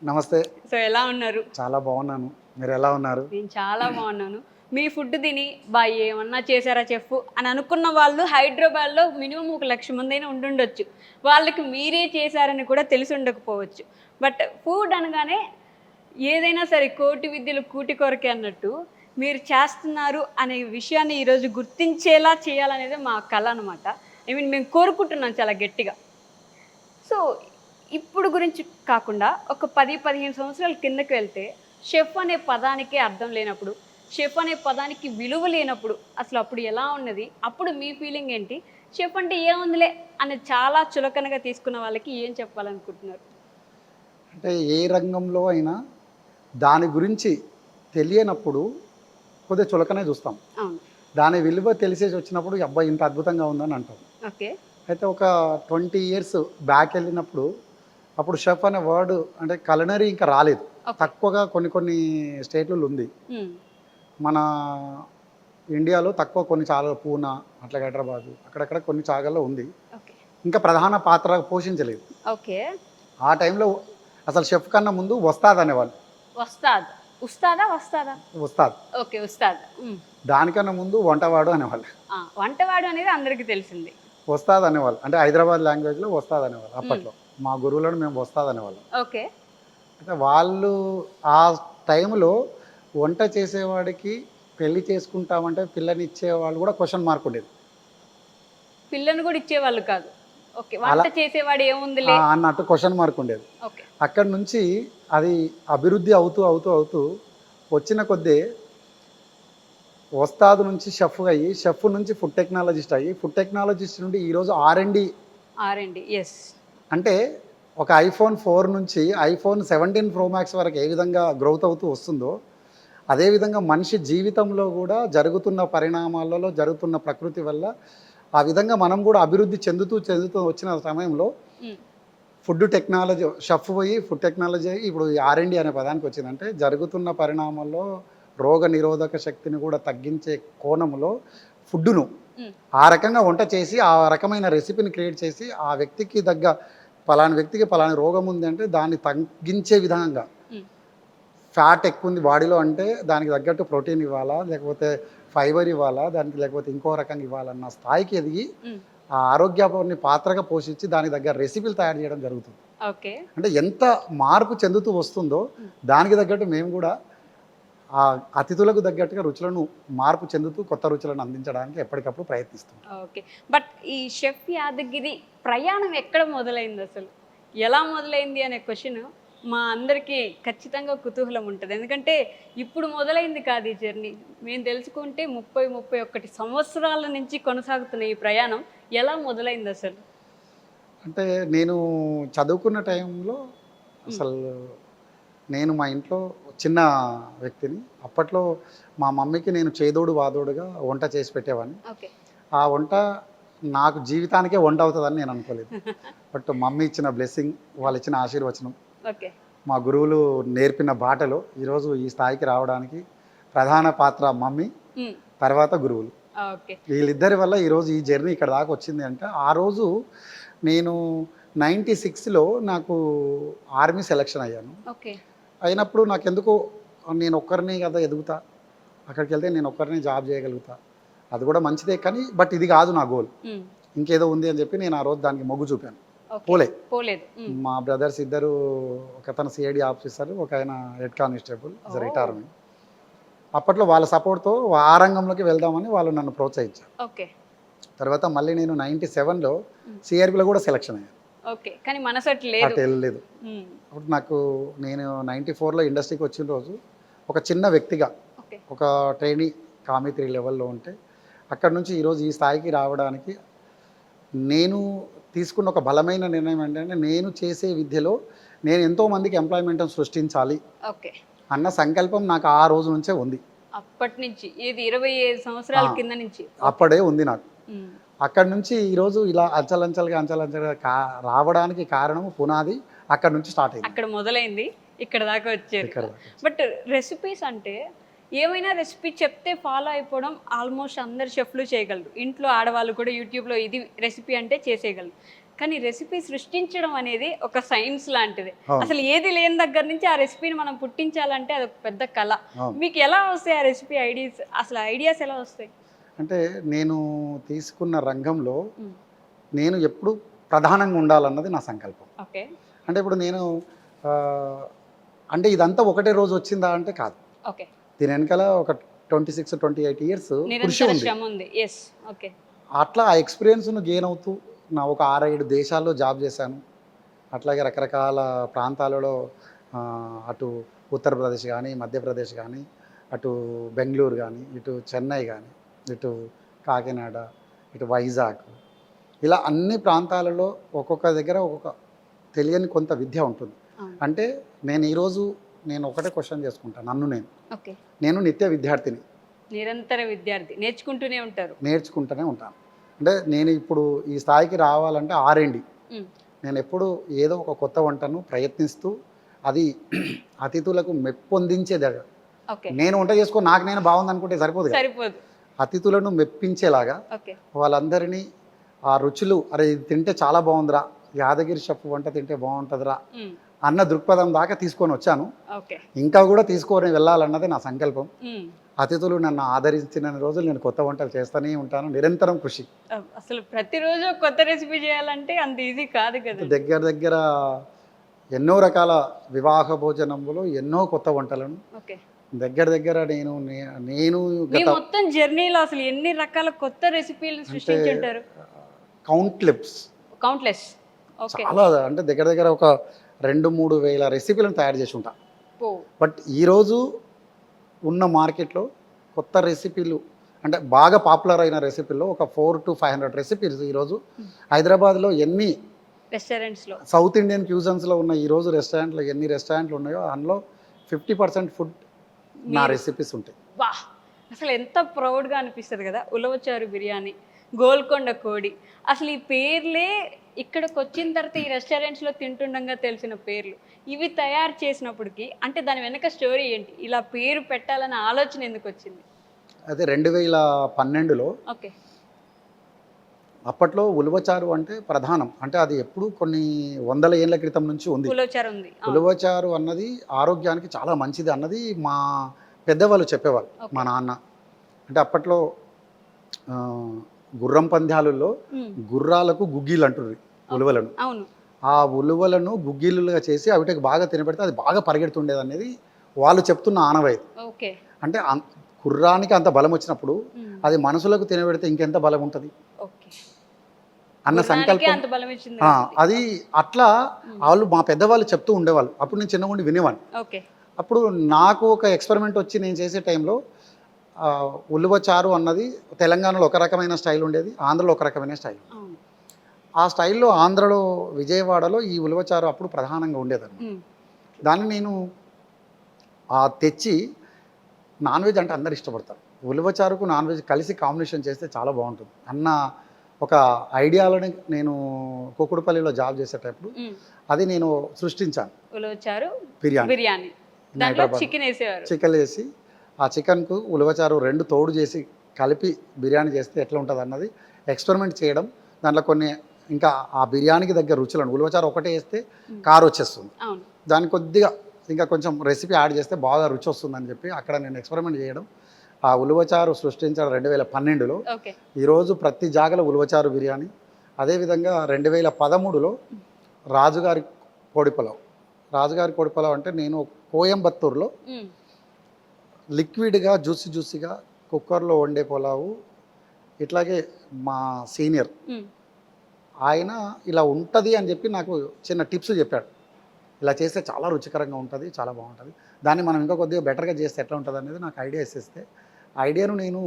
నమస్తే. సో ఎలా ఉన్నారు? చాలా బాగున్నాను, మీరు ఎలా ఉన్నారు? నేను చాలా బాగున్నాను. మీ ఫుడ్ తిని ఏమన్నా చేశారా చెఫ్ అని అనుకున్న వాళ్ళు హైదరాబాద్లో మినిమం 1,00,000 మంది అయినా ఉండుండొచ్చు. వాళ్ళకి మీరే చేశారని కూడా తెలిసి ఉండకపోవచ్చు. బట్ ఫుడ్ అనగానే ఏదైనా సరే కోటి విద్యలు కూటి కొరకే అన్నట్టు మీరు చేస్తున్నారు అనే విషయాన్ని ఈరోజు గుర్తించేలా చేయాలనేది మా కళ అనమాట. మేము కోరుకుంటున్నాం చాలా గట్టిగా. సో ఇప్పుడు గురించి కాకుండా ఒక 10-15 సంవత్సరాల కిందకి వెళ్తే షెఫ్ అనే పదానికే అర్థం లేనప్పుడు, షెఫ్ అనే పదానికి విలువ లేనప్పుడు అసలు అప్పుడు ఎలా ఉన్నది, అప్పుడు మీ ఫీలింగ్ ఏంటి, షెఫ్ అంటే ఏముందిలే అని చాలా చులకనగా తీసుకున్న వాళ్ళకి ఏం చెప్పాలనుకుంటున్నారు? అంటే ఏ రంగంలో అయినా దాని గురించి తెలియనప్పుడు కొద్దిగా చులకనే చూస్తాం. అవును. దాని విలువ తెలిసేసి వచ్చినప్పుడు అబ్బాయి ఇంత అద్భుతంగా ఉందని అంటాం. ఓకే. అయితే ఒక 20 ఇయర్స్ బ్యాక్ వెళ్ళినప్పుడు అప్పుడు షెఫ్ అనే వర్డ్ అంటే కలనరీ ఇంకా రాలేదు. ఓకే. తక్కువగా కొన్ని స్టేట్లలో ఉంది. హ్మ్. మన ఇండియాలో తక్కువ కొన్ని చాలా పూనా అట్లా హైదరాబాదు అక్కడక్కడ కొన్ని చాగల్లో ఉంది. ఓకే. ఇంకా ప్రధాన పాత్ర పోషించలేదు. ఓకే. ఆ టైంలో అసలు షెఫ్ కన్నా ముందు వస్తాద్ అనేవాళ్ళు. వస్తాద్. ఉస్తాదా? వస్తాదా? వస్తాద్. ఓకే. ఉస్తాద్. హ్మ్. దానికన్నా ముందు వంటవాడు అనేవాళ్ళు. ఆ! వంటవాడు అనేది అందరికీ తెలిసింది. వస్తాద్ అనేవాళ్ళు. అంటే హైదరాబాద్ లాంగ్వేజ్లో వస్తాద్ అనేవాళ్ళు అప్పట్లో. మా గురువులను మేము వస్తాద్ అనేవాళ్ళం. ఓకే. అయితే వాళ్ళు ఆ టైంలో వంట చేసేవాడికి పెళ్లి చేసుకుంటామంటే పిల్లని ఇచ్చేవాళ్ళు కూడా క్వశ్చన్ మార్క్ ఉండేది. పిల్లను కూడా ఇచ్చేవాళ్ళు కాదు. ఓకే. వంట చేసేవాడు ఏముందిలే అన్నట్టు క్వశ్చన్ మార్క్ ఉండేది. ఓకే. అక్కడి నుంచి అది అభివృద్ధి అవుతూ వచ్చిన కొద్దీ వస్తాదు నుంచి షెఫ్ అయ్యి షెఫ్ నుంచి ఫుడ్ టెక్నాలజిస్ట్ అయ్యి ఫుడ్ టెక్నాలజిస్ట్ నుండి ఈరోజు R&D. యెస్. అంటే ఒక iPhone 4 నుంచి iPhone 17 Pro Max వరకు ఏ విధంగా గ్రోత్ అవుతూ వస్తుందో అదేవిధంగా మనిషి జీవితంలో కూడా జరుగుతున్న పరిణామాలలో జరుగుతున్న ప్రకృతి వల్ల ఆ విధంగా మనం కూడా అభివృద్ధి చెందుతూ వచ్చిన సమయంలో ఫుడ్ టెక్నాలజీ షెఫ్ పోయి ఫుడ్ టెక్నాలజీ ఇప్పుడు R&D అనే పదానికి వచ్చిందంటే జరుగుతున్న పరిణామాల్లో రోగ నిరోధక శక్తిని కూడా తగ్గించే కోణంలో ఫుడ్డును ఆ రకంగా వంట చేసి ఆ రకమైన రెసిపీని క్రియేట్ చేసి ఆ వ్యక్తికి పలాని వ్యక్తికి పలాని రోగం ఉంది అంటే దాన్ని తగ్గించే విధంగా ఫ్యాట్ ఎక్కువ ఉంది బాడీలో అంటే దానికి తగ్గట్టు ప్రోటీన్ ఇవ్వాలా లేకపోతే ఫైబర్ ఇవ్వాలా దానికి లేకపోతే ఇంకో రకంగా ఇవ్వాలన్న స్థాయికి ఎదిగి ఆ ఆరోగ్యాన్ని పాత్రగా పోషించి దానికి దగ్గర రెసిపీలు తయారు చేయడం జరుగుతుంది. ఓకే. అంటే ఎంత మార్పు చెందుతూ వస్తుందో దానికి తగ్గట్టు మేము కూడా ఆ అతిథులకు తగ్గట్టుగా రుచులను మార్పు చెందుతూ కొత్త రుచులను అందించడానికి ఎప్పటికప్పుడు ప్రయత్నిస్తాం. ఓకే. బట్ ఈ షెఫ్ యాదగిరి ప్రయాణం ఎక్కడ మొదలైంది అసలు? ఎలా మొదలైంది అనే క్వశ్చన్ మా అందరికీ ఖచ్చితంగా కుతూహలం ఉంటుంది. ఎందుకంటే ఇప్పుడు మొదలైంది కాదు ఈ జర్నీ. మేము తెలుసుకుంటే 31 సంవత్సరాల నుంచి కొనసాగుతున్న ఈ ప్రయాణం ఎలా మొదలైంది అసలు? అంటే నేను చదువుకున్న టైంలో అసలు నేను మా ఇంట్లో చిన్న వ్యక్తిని. అప్పట్లో మా మమ్మీకి నేను చేదోడు వాదోడుగా వంట చేసి పెట్టేవాడిని. ఓకే. ఆ వంట నాకు జీవితానికే వంట అవుతుందని నేను అనుకోలేదు. బట్ మమ్మీ ఇచ్చిన బ్లెస్సింగ్ వాళ్ళు ఇచ్చిన ఆశీర్వచనం ఓకే. మా గురువులు నేర్పిన బాటలో ఈరోజు ఈ స్థాయికి రావడానికి ప్రధాన పాత్ర మమ్మీ తర్వాత గురువులు. ఓకే. వీళ్ళిద్దరి వల్ల ఈరోజు ఈ జర్నీ ఇక్కడ దాకా వచ్చింది. అంటే ఆ రోజు నేను 96లో నాకు ఆర్మీ సెలక్షన్ అయ్యాను. ఓకే. అయినప్పుడు నాకు ఎందుకో నేను ఒక్కరిని కదా ఎదుగుతా, అక్కడికి వెళ్తే నేను ఒక్కరిని జాబ్ చేయగలుగుతా, అది కూడా మంచిదే కానీ బట్ ఇది కాదు నా గోల్, ఇంకేదో ఉంది అని చెప్పి నేను ఆ రోజు దానికి మొగ్గు చూపాను. పోలేదు. మా బ్రదర్స్ ఇద్దరు, ఒకతను CID ఆఫీసర్, ఒక ఆయన హెడ్ కానిస్టేబుల్ రిటైర్మెంట్. అప్పట్లో వాళ్ళ సపోర్ట్తో ఆ రంగంలోకి వెళ్దామని వాళ్ళు నన్ను ప్రోత్సహించారు. ఓకే. తర్వాత మళ్ళీ నేను 97లో CRPలో కూడా సెలక్షన్ అయ్యాను. ఓకే. కానీ మనసట్టు లేదు. అటు వెళ్ళలేదు. అప్పుడు నేను 94లో ఇండస్ట్రీకి వచ్చిన రోజు ఒక చిన్న వ్యక్తిగా ఒక ట్రైనీ కామీ 3 లెవెల్లో ఉంటే అక్కడి నుంచి ఈరోజు ఈ స్థాయికి రావడానికి నేను తీసుకున్న ఒక బలమైన నిర్ణయం ఏంటంటే నేను చేసే విద్యలో నేను ఎంతోమందికి ఎంప్లాయ్మెంట్ని సృష్టించాలి అన్న సంకల్పం నాకు ఆ రోజు నుంచే ఉంది. అప్పటి నుంచి ఇది 25 సంవత్సరాల కింద నుంచి అప్పుడే ఉంది నాకు. అక్కడి నుంచి ఈరోజు ఇలా అంచలంచలుగా రావడానికి కారణం పునాది అక్కడి నుంచి స్టార్ట్ అయింది. అక్కడ మొదలైంది, ఇక్కడ దాకా వచ్చేది. బట్ రెసిపీస్ అంటే ఏమైనా రెసిపీ చెప్తే ఫాలో అయిపోవడం ఆల్మోస్ట్ అందరు షెఫ్లు చేయగలరు. ఇంట్లో ఆడవాళ్ళు కూడా యూట్యూబ్లో ఇది రెసిపీ అంటే చేసేయగలరు. కానీ రెసిపీ సృష్టించడం అనేది ఒక సైన్స్ లాంటిది. అసలు ఏది లేని దగ్గర నుంచి ఆ రెసిపీని మనం పుట్టించాలంటే అది ఒక పెద్ద కళ. మీకు ఎలా వస్తాయి ఆ రెసిపీ ఐడియాస్? అసలు ఐడియాస్ ఎలా వస్తాయి? అంటే నేను తీసుకున్న రంగంలో నేను ఎప్పుడు ప్రధానంగా ఉండాలన్నది నా సంకల్పం. ఓకే. అంటే ఇప్పుడు నేను అంటే ఇదంతా ఒకటే రోజు వచ్చిందా అంటే కాదు. ఓకే. దీని వెనకాల ఒక 26-28 ఇయర్స్ కృషి ఉంది. అట్లా ఆ ఎక్స్పీరియన్స్ను గెయిన్ అవుతూ నా ఒక 6-7 దేశాల్లో జాబ్ చేశాను. అట్లాగే రకరకాల ప్రాంతాలలో అటు ఉత్తరప్రదేశ్ కానీ, మధ్యప్రదేశ్ కానీ, అటు బెంగళూరు కానీ, ఇటు చెన్నై కానీ, ఇటు కాకినాడ, ఇటు వైజాగ్, ఇలా అన్ని ప్రాంతాలలో ఒక్కొక్క దగ్గర ఒక్కొక్క తెలియని కొంత విద్య ఉంటుంది. అంటే నేను ఈరోజు ఒకటే క్వశ్చన్ చేసుకుంటాను నన్ను నేను నిత్య విద్యార్థిని. నిరంతర విద్యార్థి, నేర్చుకుంటూనే ఉంటారు. నేర్చుకుంటూనే ఉంటాను. అంటే నేను ఇప్పుడు ఈ స్థాయికి రావాలంటే ఆర్ఎండి. ఉమ్, నేను ఎప్పుడు ఏదో ఒక కొత్త వంటను ప్రయత్నిస్తూ అది అతిథులకు మెప్పొందించేది. ఓకే, నేను వంట చేసుకొని నాకు నేను బాగుంది అనుకుంటే సరిపోదు కదా. సరిపోదు. అతిథులను మెప్పించేలాగా ఓకే, వాళ్ళందరినీ ఆ రుచులు, అరే ఇది తింటే చాలా బాగుందిరా, యాదగిరి షెఫ్ వంట తింటే బాగుంటుందిరా ఉమ్, అన్న దృక్పథం దాకా తీసుకొని వచ్చాను. ఓకే, ఇంకా కూడా తీసుకొని వెళ్ళాలన్నది నా సంకల్పం. ఉమ్. అతిథులు నన్ను ఆదరించిన రోజులు నేను కొత్త వంటలు చేస్తూనే ఉంటాను. నిరంతరం కృషి. అసలు ప్రతిరోజు ఒక కొత్త రెసిపీ చేయాలంటే అంత ఈజీ కాదు కదా. దగ్గర దగ్గర ఎన్నో రకాల వివాహ భోజనములు, ఎన్నో కొత్త వంటలను ఓకే, దగ్గర దగ్గర నేను మీ గత మొత్తం జర్నీలో అసలు ఎన్ని రకాల కొత్త రెసిపీలు సృష్టించి ఉంటారు? Countless, countless. ఓకే, చాలా, అంటే దగ్గర దగ్గర ఒక 2-3 వేల రెసిపీలను తయారు చేసి ఉంటా. ఓ, బట్ ఈరోజు ఉన్న మార్కెట్లో కొత్త రెసిపీలు అంటే బాగా పాపులర్ అయిన రెసిపీల్లో ఒక 400 to 500 రెసిపీస్ ఈరోజు హైదరాబాద్లో ఎన్ని రెస్టారెంట్స్లో సౌత్ ఇండియన్ క్యూజన్స్లో ఉన్న ఈరోజు రెస్టారెంట్లో ఎన్ని రెస్టారెంట్లు ఉన్నాయో అందులో 50% ఫుడ్ నా రెసిపీస్ ఉంటాయి. వా, అసలు ఎంత ప్రౌడ్గా అనిపిస్తుంది కదా. ఉలవచారు బిర్యానీ, గోల్కొండ కోడి, అసలు ఈ పేర్లే ఇక్కడికి వచ్చిన తర్వాత ఈ రెస్టారెంట్స్లో తింటుండగా తెలిసిన పేర్లు. ఇవి తయారు చేసినప్పటికీ అంటే దాని వెనక స్టోరీ ఏంటి? ఇలా పేరు పెట్టాలన్న ఆలోచన ఎందుకు వచ్చింది? అయితే 2012లో ఓకే, అప్పట్లో ఉలవచారు అంటే ప్రధానం, అంటే అది ఎప్పుడు కొన్ని వందల ఏళ్ల క్రితం నుంచి ఉంది. ఉలవచారు ఉంది. ఉలవచారు అన్నది ఆరోగ్యానికి చాలా మంచిది అన్నది మా పెద్దవాళ్ళు చెప్పేవాళ్ళు. Okay. మా నాన్న అంటే అప్పట్లో గుర్రం పందాలలో గుర్రాలకు గుగ్గీలు అంటుర్రు ఉలువలను. అవును, ఆ ఉలువలను గుగ్గీలుగా చేసి అవిటికి బాగా తినబెడితే అది బాగా పరిగెడుతుండేది అనేది వాళ్ళు చెప్తున్న ఆనవాయితీ. ఓకే, అంటే గుర్రానికి అంత బలం వచ్చినప్పుడు అది మనుషులకు తినబెడితే ఇంకెంత బలం ఉంటుంది ఓకే అన్న సంకల్పం. అంత బలం ఇచ్చింది. అది అట్లా వాళ్ళు మా పెద్దవాళ్ళు చెప్తూ ఉండేవాళ్ళు. అప్పుడు నేను చిన్నగా ఉండి వినేవాడిని. ఓకే, అప్పుడు నాకు ఒక ఎక్స్పెరిమెంట్ వచ్చి నేను చేసే టైంలో ఉలువచారు అన్నది తెలంగాణలో ఒక రకమైన స్టైల్ ఉండేది, ఆంధ్రలో ఒక రకమైన స్టైల్. అవును, ఆ స్టైల్లో ఆంధ్రలో విజయవాడలో ఈ ఉలువచారు అప్పుడు ప్రధానంగా ఉండేదన్నమాట. దాన్ని నేను తెచ్చి నాన్ వెజ్ అంటే అందరు ఇష్టపడతారు. ఉలువచారుకు నాన్ వెజ్ కలిసి కాంబినేషన్ చేస్తే చాలా బాగుంటుంది అన్న ఒక ఐడియాలోనే నేను కుకుడుపల్లిలో జాబ్ చేసేటప్పుడు అది నేను సృష్టించాను. ఉలవచారు బిర్యానీ బిర్యానీ దాంట్లో చికెన్ వేసేవారు. చికెన్ వేసి ఆ చికెన్కు ఉలవచారు 2 తోడు చేసి కలిపి బిర్యానీ చేస్తే ఎట్లా ఉంటుంది అన్నది ఎక్స్పెరిమెంట్ చేయడం. దాంట్లో కొన్ని ఇంకా ఆ బిర్యానీకి దగ్గర రుచులను, ఉలవచారు ఒకటే వేస్తే కారు వచ్చేస్తుంది, అవును, దాని కొద్దిగా ఇంకా కొంచెం రెసిపీ యాడ్ చేస్తే బాగా రుచి వస్తుందని చెప్పి అక్కడ నేను ఎక్స్పెరిమెంట్ చేయడం. ఆ ఉలవచారు సృష్టించడం 2012లో. ఓకే, ఈరోజు ప్రతి జాగలో ఉలవచారు బిర్యానీ. అదేవిధంగా 2013లో రాజుగారి కోడిపలావ్. రాజుగారి కోడిపలావ్ అంటే నేను కోయంబత్తూరులో లిక్విడ్గా జ్యూసీగా కుక్కర్లో వండే పులావు. ఇట్లాగే మా సీనియర్ ఆయన ఇలా ఉంటుంది అని చెప్పి నాకు చిన్న టిప్స్ చెప్పాడు. ఇలా చేస్తే చాలా రుచికరంగా ఉంటుంది, చాలా బాగుంటుంది, దాన్ని మనం ఇంకా కొద్దిగా బెటర్గా చేస్తే ఎట్లా ఉంటుంది అనేది నాకు ఐడియా ఇస్తే ఐడియాను నేను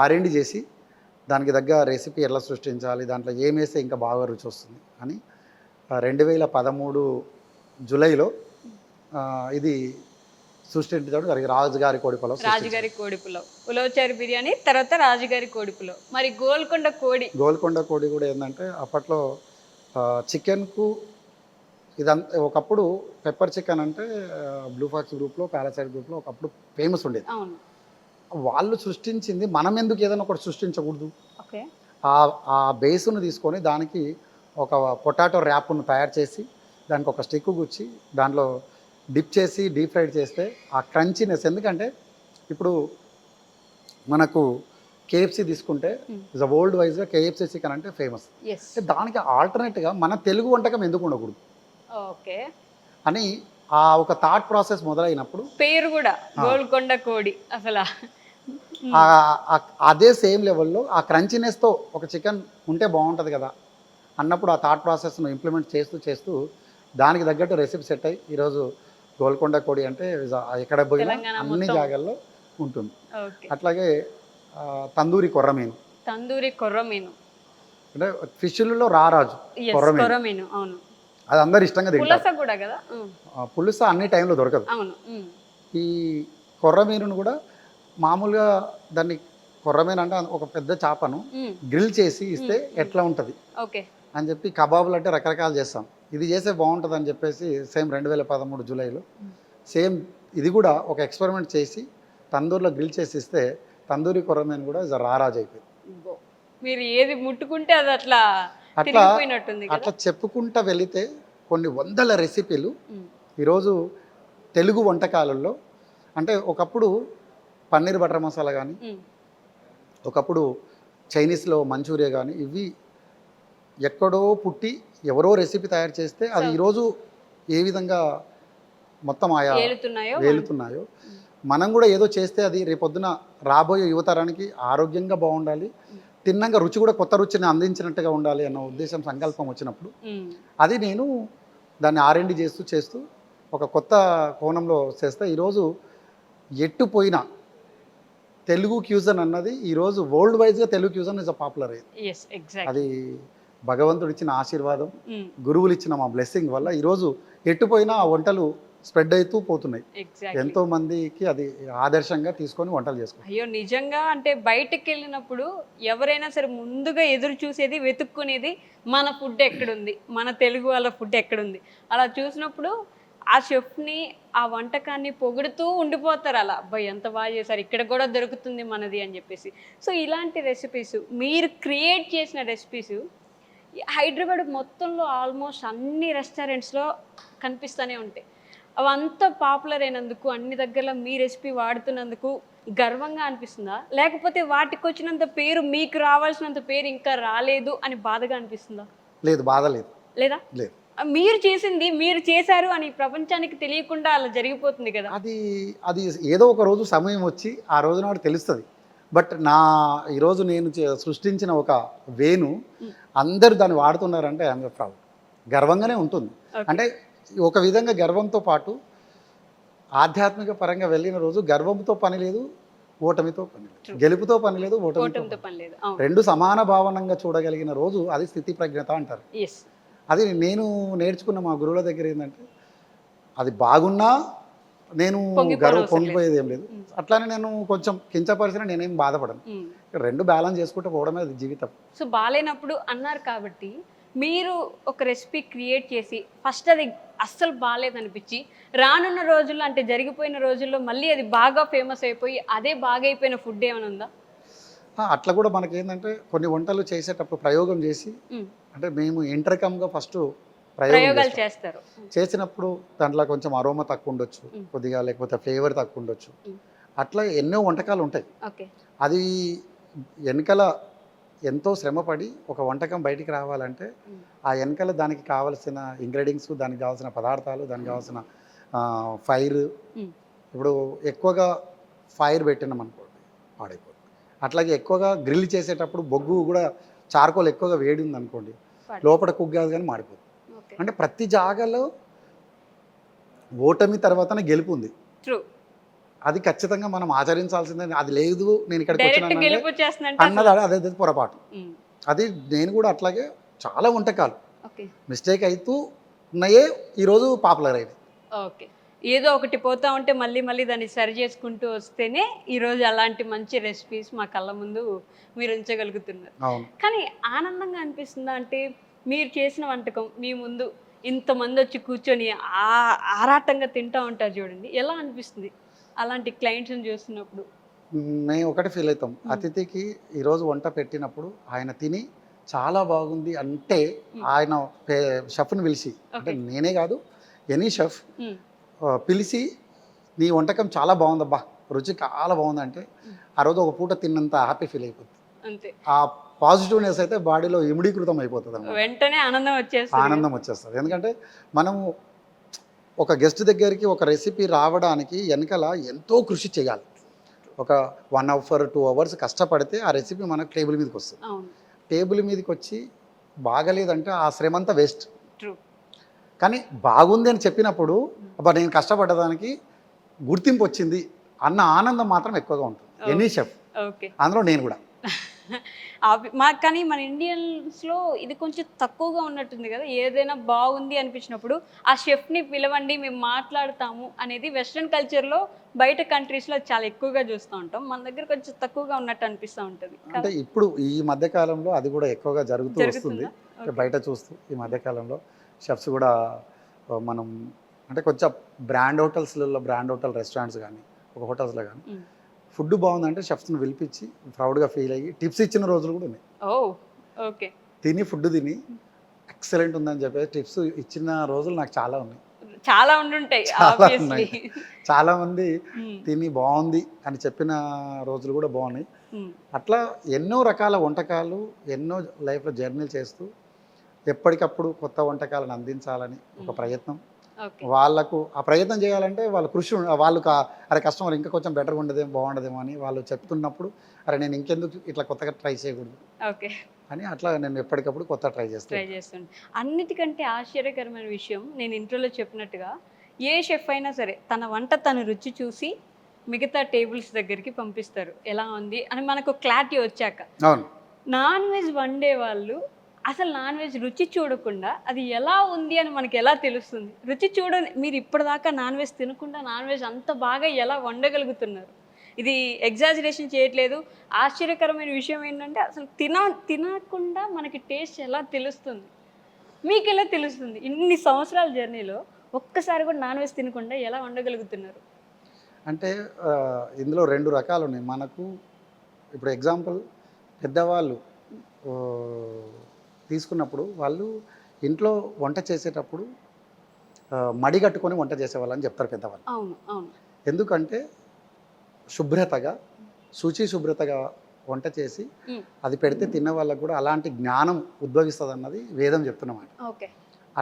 ఆర్ఎండి చేసి దానికి తగ్గ రెసిపీ ఎలా సృష్టించాలి, దాంట్లో ఏం వేస్తే ఇంకా బాగా రుచి వస్తుంది అని 2013 జూలైలో ఇది సృష్టించడం జరిగింది. రాజుగారి కోడిపులావ్. రాజుగారి కోడిపులావ్, ఉలవచారు బిర్యానీ, తర్వాత రాజుగారి కోడిపులావ్. మరి గోల్కొండ కోడి కూడా ఏంటంటే అప్పట్లో చికెన్కు ఇదంతా ఒకప్పుడు పెప్పర్ చికెన్ అంటే బ్లూ ఫాక్స్ గ్రూప్లో, పారాసైట్ గ్రూప్లో ఒకప్పుడు ఫేమస్ ఉండేది. అవును, వాళ్ళు సృష్టించింది మనం ఎందుకు ఏదైనా ఒకటి సృష్టించకూడదు. ఓకే, ఆ బేస్ను తీసుకొని దానికి ఒక పొటాటో ర్యాప్ను తయారు చేసి దానికి ఒక స్టిక్ గుచ్చి దాంట్లో డిప్ చేసి డీప్ ఫ్రైడ్ చేస్తే ఆ క్రంచీనెస్. ఎందుకంటే ఇప్పుడు మనకు కేఎఫ్సీ తీసుకుంటే ఇస్ వరల్డ్ వైజ్గా కేఎఫ్సీ చికెన్ అంటే ఫేమస్. దానికి ఆల్టర్నేట్గా మన తెలుగు వంటకం ఎందుకు ఉండకూడదు ఓకే అని ఒక థాట్ ప్రాసెస్ మొదలైనప్పుడు పేరు కూడా గోల్కొండ కోడి. అసలు అదే సేమ్ లెవెల్లో ఆ క్రంచీనెస్తో ఒక చికెన్ ఉంటే బాగుంటుంది కదా అన్నప్పుడు ఆ థాట్ ప్రాసెస్ను ఇంప్లిమెంట్ చేస్తూ దానికి తగ్గట్టు రెసిపీ సెట్ అయ్యి ఈరోజు గోల్కొండ కోడి అంటే ఎక్కడ పోయినా అన్ని జాగాల్లో ఉంటుంది. అట్లాగే తందూరి కొర్రమీను అంటే ఫిష్లలో రారాజు కొర్రమీను. అవును, అది అందరు ఇష్టంగా తింటారు. కూడా కదా, పులుస అన్ని టైంలో దొరకదు. అవును, ఈ కొర్రమీనును కూడా మామూలుగా దాన్ని కొర్రమేన అంటే ఒక పెద్ద చేపను గ్రిల్ చేసి ఇస్తే ఎట్లా ఉంటుంది ఓకే అని చెప్పి కబాబులు అంటే రకరకాలు చేస్తాం. ఇది చేస్తే బాగుంటుంది అని చెప్పేసి సేమ్ 2013 జూలైలో సేమ్ ఇది కూడా ఒక ఎక్స్పెరిమెంట్ చేసి తందూరులో గ్రిల్ చేసి ఇస్తే తందూరి కొర్రమేను కూడా రారాజు అయిపోయింది. మీరు ఏది ముట్టుకుంటే అది అట్లా అట్లా తిరిగిపోయినట్టుంది కదా. అట్లా చెప్పుకుంటా వెళితే కొన్ని వందల రెసిపీలు ఈరోజు తెలుగు వంటకాలలో అంటే ఒకప్పుడు పన్నీర్ బటర్ మసాలా కానీ ఒకప్పుడు చైనీస్లో మంచూరియా కానీ ఇవి ఎక్కడో పుట్టి ఎవరో రెసిపీ తయారు చేస్తే అది ఈరోజు ఏ విధంగా మొత్తం ఆయా వేలుతున్నాయో మనం కూడా ఏదో చేస్తే అది రేపొద్దున రాబోయే యువతరానికి ఆరోగ్యంగా బాగుండాలి, తిన్నాక రుచి కూడా కొత్త రుచిని అందించినట్టుగా ఉండాలి అన్న ఉద్దేశం సంకల్పం వచ్చినప్పుడు అది నేను దాన్ని R&D చేస్తూ ఒక కొత్త కోణంలో చేస్తే ఈరోజు ఎట్టుపోయిన తెలుగు క్యూజన్ అన్నది ఈరోజు వరల్డ్ వైజ్గా తెలుగు క్యూజన్ ఇస్ పాపులర్ అయింది. అది భగవంతుడు ఇచ్చిన ఆశీర్వాదం, గురువులు ఇచ్చిన మా బ్లెస్సింగ్ వల్ల ఈరోజు ఎట్టుపోయినా ఆ వంటలు స్ప్రెడ్ అవుతూ పోతున్నాయి. ఎంతో మందికి అది ఆదర్శంగా తీసుకొని వంటలు చేసుకుంటారు. అయ్యో నిజంగా అంటే బయటకు వెళ్ళినప్పుడు ఎవరైనా సరే ముందుగా ఎదురు చూసేది వెతుక్కునేది మన ఫుడ్ ఎక్కడుంది, మన తెలుగు వాళ్ళ ఫుడ్ ఎక్కడుంది. అలా చూసినప్పుడు ఆ షెఫ్ని ఆ వంటకాన్ని పొగుడుతూ ఉండిపోతారు. అలా అబ్బాయి ఎంత బాగా చేశారు, ఇక్కడ కూడా దొరుకుతుంది మనది అని చెప్పేసి. సో ఇలాంటి రెసిపీస్ మీరు క్రియేట్ చేసిన రెసిపీస్ హైదరాబాద్ మొత్తంలో ఆల్మోస్ట్ అన్ని రెస్టారెంట్స్లో కనిపిస్తూనే ఉంటాయి. అవంతా పాపులర్ అయినందుకు అన్ని దగ్గరలో మీ రెసిపీ వాడుతున్నందుకు గర్వంగా అనిపిస్తుందా, లేకపోతే వాటికి వచ్చినంత పేరు మీకు రావాల్సినంత పేరు ఇంకా రాలేదు అని బాధగా అనిపిస్తుందా? లేదు, బాధ లేదు. లేదా? లేదు. మీరు చేసింది మీరు చేశారు అని ప్రపంచానికి తెలియకుండా అలా జరిగిపోతుంది కదా. అది ఏదో ఒక రోజు సమయం వచ్చి ఆ రోజు నాడు తెలుస్తుంది. బట్ ఈరోజు నేను సృష్టించిన ఒక వేను అందరు దాన్ని వాడుతున్నారంటే ఐఎమ్ ప్రౌడ్, గర్వంగానే ఉంటుంది. అంటే ఒక విధంగా గర్వంతో పాటు ఆధ్యాత్మిక పరంగా వెళ్ళిన రోజు గర్వంతో పని లేదు, ఓటమితో పని లేదు, గెలుపుతో పని లేదు, ఓటమితో పని లేదు, రెండు సమాన భావనంగా చూడగలిగిన రోజు అది స్థితి ప్రజ్ఞత అంటారు. అది నేను నేర్చుకున్న మా గురువుల దగ్గర ఏంటంటే అది బాగున్నా నేను పొంగిపోయేది ఏం లేదు, అట్లానే నేను కొంచెం కించపరిచిన నేనేం బాధపడను. రెండు బ్యాలెన్స్ చేసుకుంటూ పోవడమే అది జీవితం. సో బాగాలేనప్పుడు అన్నారు కాబట్టి మీరు ఒక రెసిపీ క్రియేట్ చేసి ఫస్ట్ అది అస్సలు బాగాలేదనిపించి రానున్న రోజుల్లో అంటే జరిగిపోయిన రోజుల్లో మళ్ళీ అది బాగా ఫేమస్ అయిపోయి అదే బాగా అయిపోయిన ఫుడ్ ఏమైనా ఉందా? అట్లా కూడా మనకి ఏంటంటే కొన్ని వంటలు చేసేటప్పుడు ప్రయోగం చేసి అంటే మేము ఇంటర్కమ్గా ఫస్ట్ ప్రయోగాలు చేస్తారు, చేసినప్పుడు దాంట్లో కొంచెం అరోమా తక్కువ ఉండొచ్చు కొద్దిగా, లేకపోతే ఫ్లేవర్ తక్కువ ఉండొచ్చు, అట్లా ఎన్నో వంటకాలు ఉంటాయి. అది వెనకాల ఎంతో శ్రమపడి ఒక వంటకం బయటికి రావాలంటే ఆ వెనకాల దానికి కావాల్సిన ఇంగ్రీడియంట్స్, దానికి కావాల్సిన పదార్థాలు, దానికి కావాల్సిన ఫైర్, ఇప్పుడు ఎక్కువగా ఫైర్ పెట్టినాం అనుకోండి పాడైపోతుంది. అట్లాగే ఎక్కువగా గ్రిల్ చేసేటప్పుడు బొగ్గు కూడా చార్కోల్ ఎక్కువగా వేడి ఉంది అనుకోండి లోపల కుక్ కాదు కానీ మాడిపోతుంది. అంటే ప్రతి జాగాలో ఓటమి తర్వాతనే గెలుపు ఉంది, అది ఖచ్చితంగా మనం ఆచరించాల్సిందే. అది లేదు నేను ఇక్కడికి వచ్చిన అన్నది అదే పొరపాటు. అది నేను కూడా అట్లాగే చాలా వంటకాలు మిస్టేక్ అవుతూ ఉన్నాయే ఈరోజు పాపులర్ అయింది. ఓకే, ఏదో ఒకటి పోతా ఉంటే మళ్ళీ మళ్ళీ దాన్ని సరి చేసుకుంటూ వస్తేనే ఈరోజు అలాంటి మంచి రెసిపీస్ మా కళ్ళ ముందు మీరు ఉంచగలుగుతున్నారు. కానీ ఆనందంగా అనిపిస్తుందా అంటే మీరు చేసిన వంటకం మీ ముందు ఇంతమంది వచ్చి కూర్చొని ఆరాటంగా తింటూ ఉంటారు చూడండి, ఎలా అనిపిస్తుంది అలాంటి క్లయింట్స్ని చూస్తున్నప్పుడు? మేము ఒకటి ఫీల్ అవుతాం, అతిథికి ఈరోజు వంట పెట్టినప్పుడు ఆయన తిని చాలా బాగుంది అంటే ఆయన షెఫ్ని పిలిచి, అంటే నేనే కాదు ఎనీ షెఫ్ పిలిచి నీ వంటకం చాలా బాగుందబ్బా, రుచి చాలా బాగుందంటే ఆ రోజు ఒక పూట తిన్నంత హ్యాపీ ఫీల్ అయిపోతుంది. అంతే, ఆ పాజిటివ్నెస్ అయితే బాడీలో ఇమిడీకృతం అయిపోతుంది అన్నమాట, వెంటనే ఆనందం వచ్చేస్తుంది. ఎందుకంటే మనము ఒక గెస్ట్ దగ్గరికి ఒక రెసిపీ రావడానికి వెనకాల ఎంతో కృషి చేయాలి. ఒక 1 hour 2 hours కష్టపడితే ఆ రెసిపీ మనకు టేబుల్ మీదకి వస్తుంది. టేబుల్ మీదకి వచ్చి బాగలేదంటే ఆ శ్రమ అంతా వేస్ట్. కానీ బాగుంది అని చెప్పినప్పుడు అబ్బా నేను కష్టపడ్డదానికి గుర్తింపు వచ్చింది అన్న ఆనందం మాత్రం ఎక్కువగా ఉంటుంది ఎనీ షెఫ్, అందులో నేను కూడా. కానీ మన ఇండియన్స్లో ఇది కొంచెం తక్కువగా ఉన్నట్టుంది కదా. ఏదైనా బాగుంది అనిపించినప్పుడు ఆ షెఫ్ని పిలవండి మేము మాట్లాడతాము అనేది వెస్ట్రన్ కల్చర్లో బయట కంట్రీస్లో చాలా ఎక్కువగా చూస్తూ ఉంటాం. మన దగ్గర కొంచెం తక్కువగా ఉన్నట్టు అనిపిస్తూ ఉంటుంది. అంటే ఇప్పుడు ఈ మధ్య కాలంలో అది కూడా ఎక్కువగా జరుగుతూ వస్తుంది. జరుగుతుందా? బయట చూస్తూ ఈ మధ్య కాలంలో షెఫ్స్ కూడా మనం అంటే కొంచెం బ్రాండ్ హోటల్ రెస్టారెంట్స్ కానీ ఒక హోటల్స్లో కానీ ఫుడ్ బాగుందంటే షెఫ్స్ని పిలిపించి ప్రౌడ్గా ఫీల్ అయ్యి టిప్స్ ఇచ్చిన రోజులు కూడా ఉన్నాయి. ఓకే. తిని ఫుడ్ తిని ఎక్సలెంట్ ఉందని చెప్పేసి టిప్స్ ఇచ్చిన రోజులు నాకు చాలా ఉన్నాయి. చాలా ఉండుంటాయి. చాలా ఉన్నాయి. చాలా మంది తిని బాగుంది అని చెప్పిన రోజులు కూడా బాగున్నాయి. అట్లా ఎన్నో రకాల వంటకాలు ఎన్నో లైఫ్లో జర్నీలు చేస్తూ ఎప్పటికప్పుడు కొత్త వంటకాలను అందించాలని ఒక ప్రయత్నం. వాళ్ళకు ఆ ప్రయత్నం చేయాలంటే వాళ్ళ కృషి వాళ్ళకు అరే కస్టమర్ ఇంకా కొంచెం బెటర్గా ఉండదేమో బాగుండదేమో అని వాళ్ళు చెప్తున్నప్పుడు అరే నేను ఇంకెందుకు ఇట్లా కొత్తగా ట్రై చేయకూడదు అని అట్లా నేను ఎప్పటికప్పుడు కొత్త ట్రై చేస్తాను. అన్నిటికంటే ఆశ్చర్యకరమైన విషయం నేను ఇంట్రోలో చెప్పినట్టుగా ఏ షెఫ్ అయినా సరే తన వంట తను రుచి చూసి మిగతా టేబుల్స్ దగ్గరికి పంపిస్తారు ఎలా ఉంది అని మనకు క్లారిటీ వచ్చాక. అవును. నాన్ వెజ్ వండే వాళ్ళు అసలు నాన్ వెజ్ రుచి చూడకుండా అది ఎలా ఉంది అని మనకి ఎలా తెలుస్తుంది? రుచి చూడని మీరు ఇప్పటిదాకా నాన్ వెజ్ తినకుండా నాన్ వెజ్ అంత బాగా ఎలా వండగలుగుతున్నారు? ఇది ఎగ్జాజరేషన్ చేయట్లేదు. ఆశ్చర్యకరమైన విషయం ఏంటంటే అసలు తినకుండా మనకి టేస్ట్ ఎలా తెలుస్తుంది? మీకు ఎలా తెలుస్తుంది? ఇన్ని సంవత్సరాల జర్నీలో ఒక్కసారి కూడా నాన్ వెజ్ తినకుండా ఎలా వండగలుగుతున్నారు? అంటే ఇందులో 2 రకాలు ఉన్నాయి. మనకు ఇప్పుడు ఎగ్జాంపుల్ పెద్దవాళ్ళు తీసుకున్నప్పుడు వాళ్ళు ఇంట్లో వంట చేసేటప్పుడు మడిగట్టుకొని వంట చేసేవాళ్ళని చెప్తారు పెద్దవాళ్ళు. అవును అవును. ఎందుకంటే శుభ్రతగా శుభ్రతగా వంట చేసి అది పెడితే తిన్న వాళ్ళకు కూడా అలాంటి జ్ఞానం ఉద్భవిస్తుంది అన్నది వేదం చెప్తున్నమాట. ఓకే.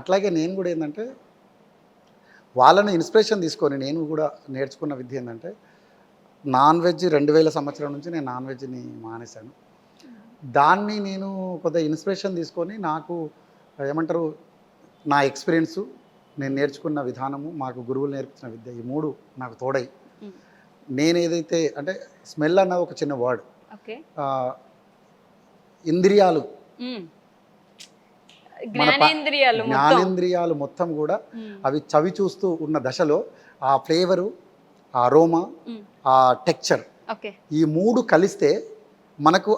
అట్లాగే నేను కూడా ఏంటంటే వాళ్ళని ఇన్స్పిరేషన్ తీసుకొని నేను కూడా నేర్చుకున్న విద్య ఏంటంటే నాన్ వెజ్ 2000 సంవత్సరం నుంచి నేను నాన్ వెజ్ని మానేశాను. దాన్ని నేను కొద్దిగా ఇన్స్పిరేషన్ తీసుకొని నాకు ఏమంటారు నా ఎక్స్పీరియన్సు నేను నేర్చుకున్న విధానము మాకు గురువులు నేర్పించిన విద్య ఈ 3 నాకు తోడై నేను ఏదైతే అంటే స్మెల్ అన్నది ఒక చిన్న వర్డ్. ఇంద్రియాలు జ్ఞానేంద్రియాలు మొత్తం కూడా అవి చవి చూస్తూ ఉన్న దశలో ఆ ఫ్లేవరు ఆ అరోమా ఆ టెక్చర్ ఈ 3 కలిస్తే మనకు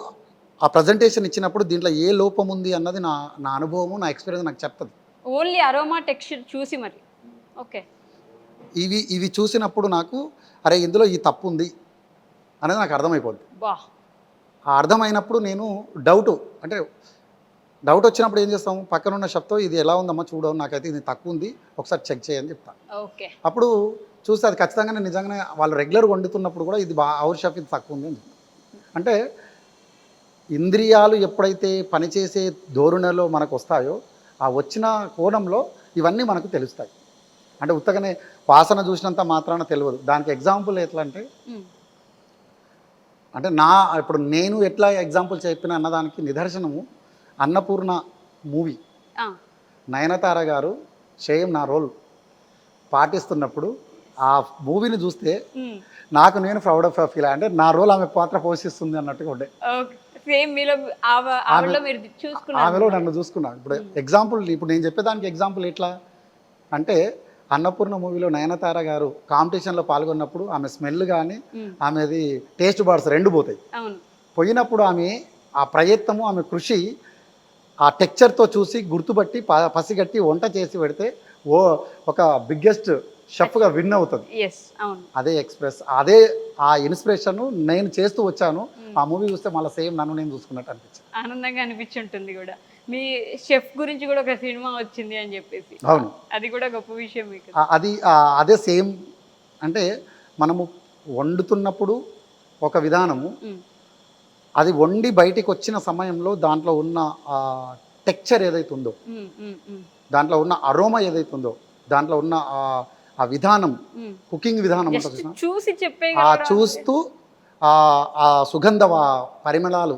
ఆ ప్రజెంటేషన్ ఇచ్చినప్పుడు దీంట్లో ఏ లోపం ఉంది అన్నది నా అనుభవము నా ఎక్స్పీరియన్స్ నాకు చెప్తుంది. ఓన్లీ అరోమా టెక్స్చర్ చూసి మరి ఓకే ఇవి చూసినప్పుడు నాకు అరే ఇందులో ఈ తప్పు ఉంది అనేది నాకు అర్థమైపోద్ది. ఆ అర్థమైనప్పుడు నేను డౌట్ వచ్చినప్పుడు ఏం చేస్తాము పక్కన ఉన్న షెఫ్తో ఇది ఎలా ఉందమ్మా చూడవు నాకైతే ఇది తక్కువ ఉంది ఒకసారి చెక్ చేయని చెప్తాను. అప్పుడు చూస్తే అది ఖచ్చితంగానే నిజంగానే వాళ్ళు రెగ్యులర్గా వండుతున్నప్పుడు కూడా ఇది అవుర్ షెఫ్ ఇది తక్కువ ఉంది అని చెప్తాను. అంటే ఇంద్రియాలు ఎప్పుడైతే పనిచేసే ధోరణిలో మనకు వస్తాయో ఆ వచ్చిన కోణంలో ఇవన్నీ మనకు తెలుస్తాయి. అంటే ఉత్తగానే వాసన చూసినంత మాత్రాన తెలియదు. దానికి ఎగ్జాంపుల్ ఎట్లా అంటే ఇప్పుడు నేను ఎట్లా ఎగ్జాంపుల్ చెప్పిన అన్నదానికి నిదర్శనము అన్నపూర్ణ మూవీ. నయనతార గారు సేమ్ నా రోల్ పాటిస్తున్నప్పుడు ఆ మూవీని చూస్తే నాకు నేను ప్రౌడ్ ఆఫ్ ఫీల్ అంటే నా రోల్ ఆమె పాత్ర పోషిస్తుంది అన్నట్టుగా ఉండే. ఆమెలో నన్ను చూసుకున్నాను. ఇప్పుడు ఎగ్జాంపుల్ ఇప్పుడు నేను చెప్పేదానికి ఎగ్జాంపుల్ ఎట్లా అంటే అన్నపూర్ణ మూవీలో నయనతార గారు కాంపిటీషన్లో పాల్గొన్నప్పుడు ఆమె స్మెల్ కానీ ఆమెది టేస్ట్ బర్డ్స్ 2 పోతాయి. పోయినప్పుడు ఆమె ఆ ప్రయత్నము ఆమె కృషి ఆ టెక్చర్తో చూసి గుర్తుపట్టి పసిగట్టి వంట చేసి పెడితే ఒక బిగ్గెస్ట్ షెఫ్గా విన్ అవుతుంది. అదే అదే ఆ ఇన్స్పిరేషన్ నేను చేస్తూ వచ్చాను. ఆ మూవీ చూస్తే మళ్ళీ సేమ్ నన్ను నేను చూసుకున్నట్టు అనిపించింది. ఆనందంగా అనిపించుంటుంది కూడా. మీ షెఫ్ గురించి కూడా ఒక సినిమా వచ్చింది అని చెప్పేసి. అవును, అది కూడా గొప్ప విషయం. అదే సేమ్ అంటే మనము వండుతున్నప్పుడు ఒక విధానము అది వండి బయటికి వచ్చిన సమయంలో దాంట్లో ఉన్న టెక్చర్ ఏదైతే ఉందో దాంట్లో ఉన్న అరోమా ఏదైతే ఉందో దాంట్లో ఉన్న ఆ విధానం కుకింగ్ విధానం చూస్తూ ఆ సుగంధ పరిమళాలు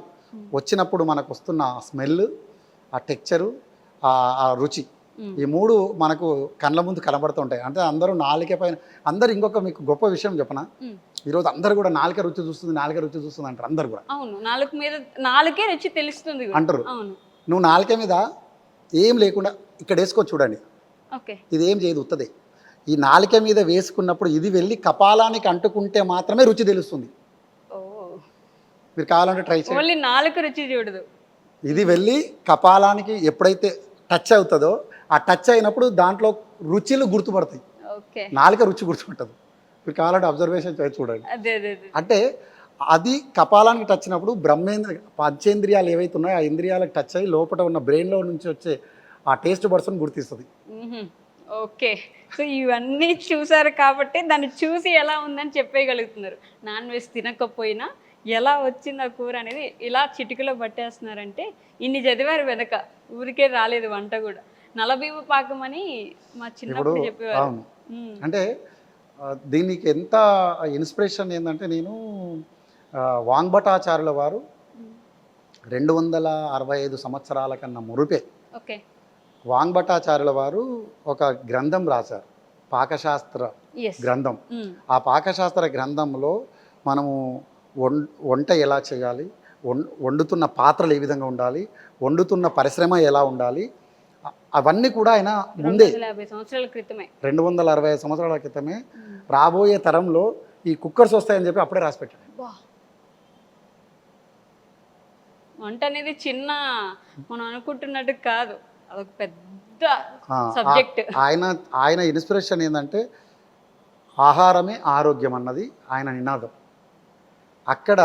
వచ్చినప్పుడు మనకు వస్తున్న స్మెల్ ఆ టెక్చరు ఆ రుచి ఈ 3 మనకు కళ్ళ ముందు కనబడుతుంటాయి. అంటే అందరూ నాలుక పైన అందరు ఇంకొక మీకు గొప్ప విషయం చెప్పనా ఈరోజు అందరు కూడా నాలుక రుచి చూస్తుంది, నాలుక రుచి చూస్తుంది అంటారు అందరు కూడా అవును, నాలుగు మీద నాలుకే రుచి తెలుస్తుంది కూడా. అంటారు. అవును. నువ్వు నాలుక మీద ఏం లేకుండా ఇక్కడ వేసుకో చూడండి, ఓకే. ఇది ఏం చేయదు, ఉత్తదే. ఈ నాలుక మీద వేసుకున్నప్పుడు ఇది వెళ్ళి కపాలానికి అంటుకుంటే మాత్రమే రుచి తెలుస్తుంది. ఓ, మీరు కావాలంటే ట్రై చేయండి. ఓన్లీ నాలుగు రుచి చూడదు. ఇది వెళ్ళి కపాలానికి ఎప్పుడైతే టచ్ అవుతుందో ఆ టచ్ అయినప్పుడు దాంట్లో రుచులు గుర్తుపడతాయి. ఓకే. నాలుక రుచి గుర్తుపట్టదు. మీరు కావాలంటే అబ్జర్వేషన్ చేసి చూడండి. అదే అదే అదే. అంటే అది కపాలానికి టచ్ అయినప్పుడు పంచేంద్రియాలు ఏవైతే ఉన్నాయో ఆ ఇంద్రియాలకు టచ్ అయ్యి లోపల ఉన్న బ్రెయిన్లో నుంచి వచ్చే ఆ టేస్ట్ బడ్స్ని గుర్తిస్తుంది. ఓకే. సో ఇవన్నీ చూసారు కాబట్టి దాన్ని చూసి ఎలా ఉందని చెప్పేయగలుగుతున్నారు. నాన్ వెజ్ తినకపోయినా ఎలా వచ్చింది ఆ కూర అనేది ఇలా చిటికలో పట్టేస్తున్నారంటే ఇన్ని చదివారు వెనక, ఊరికే రాలేదు వంట కూడా. నలభీమ పాకం అని మా చిన్నప్పుడు చెప్పేవారు. అవును. అంటే దీనికి ఎంత ఇన్స్పిరేషన్ ఏంటంటే, నేను వాంగ్భటాచార్యుల వారు 265 సంవత్సరాల కన్నా మురుపే ఓకే. వాంగ్భటాచార్యుల వారు ఒక గ్రంథం రాశారు, పాకశాస్త్ర గ్రంథం. ఆ పాకశాస్త్ర గ్రంథంలో మనము వంట ఎలా చేయాలి, వండుతున్న పాత్రలు ఏ విధంగా ఉండాలి, వండుతున్న పరిశ్రమ ఎలా ఉండాలి, అవన్నీ కూడా ఆయన ముందే 250 సంవత్సరాల క్రితమే, 265 సంవత్సరాల క్రితమే రాబోయే తరంలో ఈ కుక్కర్స్ వస్తాయని చెప్పి అప్పుడే రాసి పెట్టాడు. వంట అనేది చిన్న మనం అనుకుంటున్నట్టు కాదు, అదొక పెద్ద సబ్జెక్ట్. ఆయన ఇన్స్పిరేషన్ ఏంటంటే ఆహారమే ఆరోగ్యం అన్నది ఆయన నినాదం. అక్కడ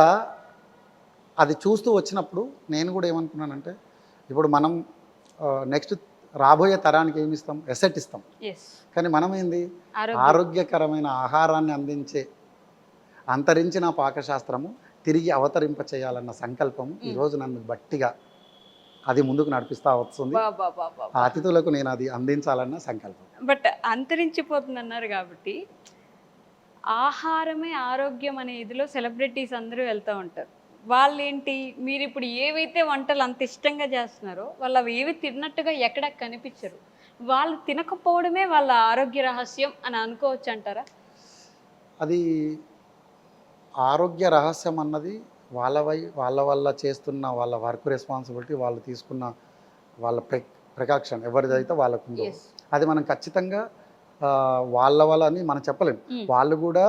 అది చూస్తూ వచ్చినప్పుడు నేను కూడా ఏమనుకున్నానంటే, ఇప్పుడు మనం నెక్స్ట్ రాబోయే తరానికి ఏమి ఇస్తాం, ఎసెట్ ఇస్తాం. కానీ మనం ఏంది, ఆరోగ్యకరమైన ఆహారాన్ని అందించే అంతరించిన పాకశాస్త్రము తిరిగి అవతరింప చేయాలన్న సంకల్పం ఈరోజు నన్ను బట్టిగా అది ముందుకు నడిపిస్తూ వస్తుంది. అతిథులకు నేను అది అందించాలన్న సంకల్పం. బట్ అంతరించిపోతుంది అన్నారు కాబట్టి ఆహారమే ఆరోగ్యం అనే ఇదిలో సెలబ్రిటీస్ అందరూ వెళ్తూ ఉంటారు. వాళ్ళేంటి, మీరు ఇప్పుడు ఏవైతే వంటలు అంత ఇష్టంగా చేస్తున్నారో వాళ్ళు అవి ఏవి తిన్నట్టుగా ఎక్కడ కనిపించరు. వాళ్ళు తినకపోవడమే వాళ్ళ ఆరోగ్య రహస్యం అని అనుకోవచ్చు అంటారా? అది ఆరోగ్య రహస్యం అన్నది వాళ్ళ వల్ల చేస్తున్న వాళ్ళ వర్క్ రెస్పాన్సిబిలిటీ, వాళ్ళు తీసుకున్న వాళ్ళ ప్రికాక్షన్ ఎవరిదైతే వాళ్ళకుందో అది మనం ఖచ్చితంగా వాళ్ళ వల్ల అని మనం చెప్పలేము. వాళ్ళు కూడా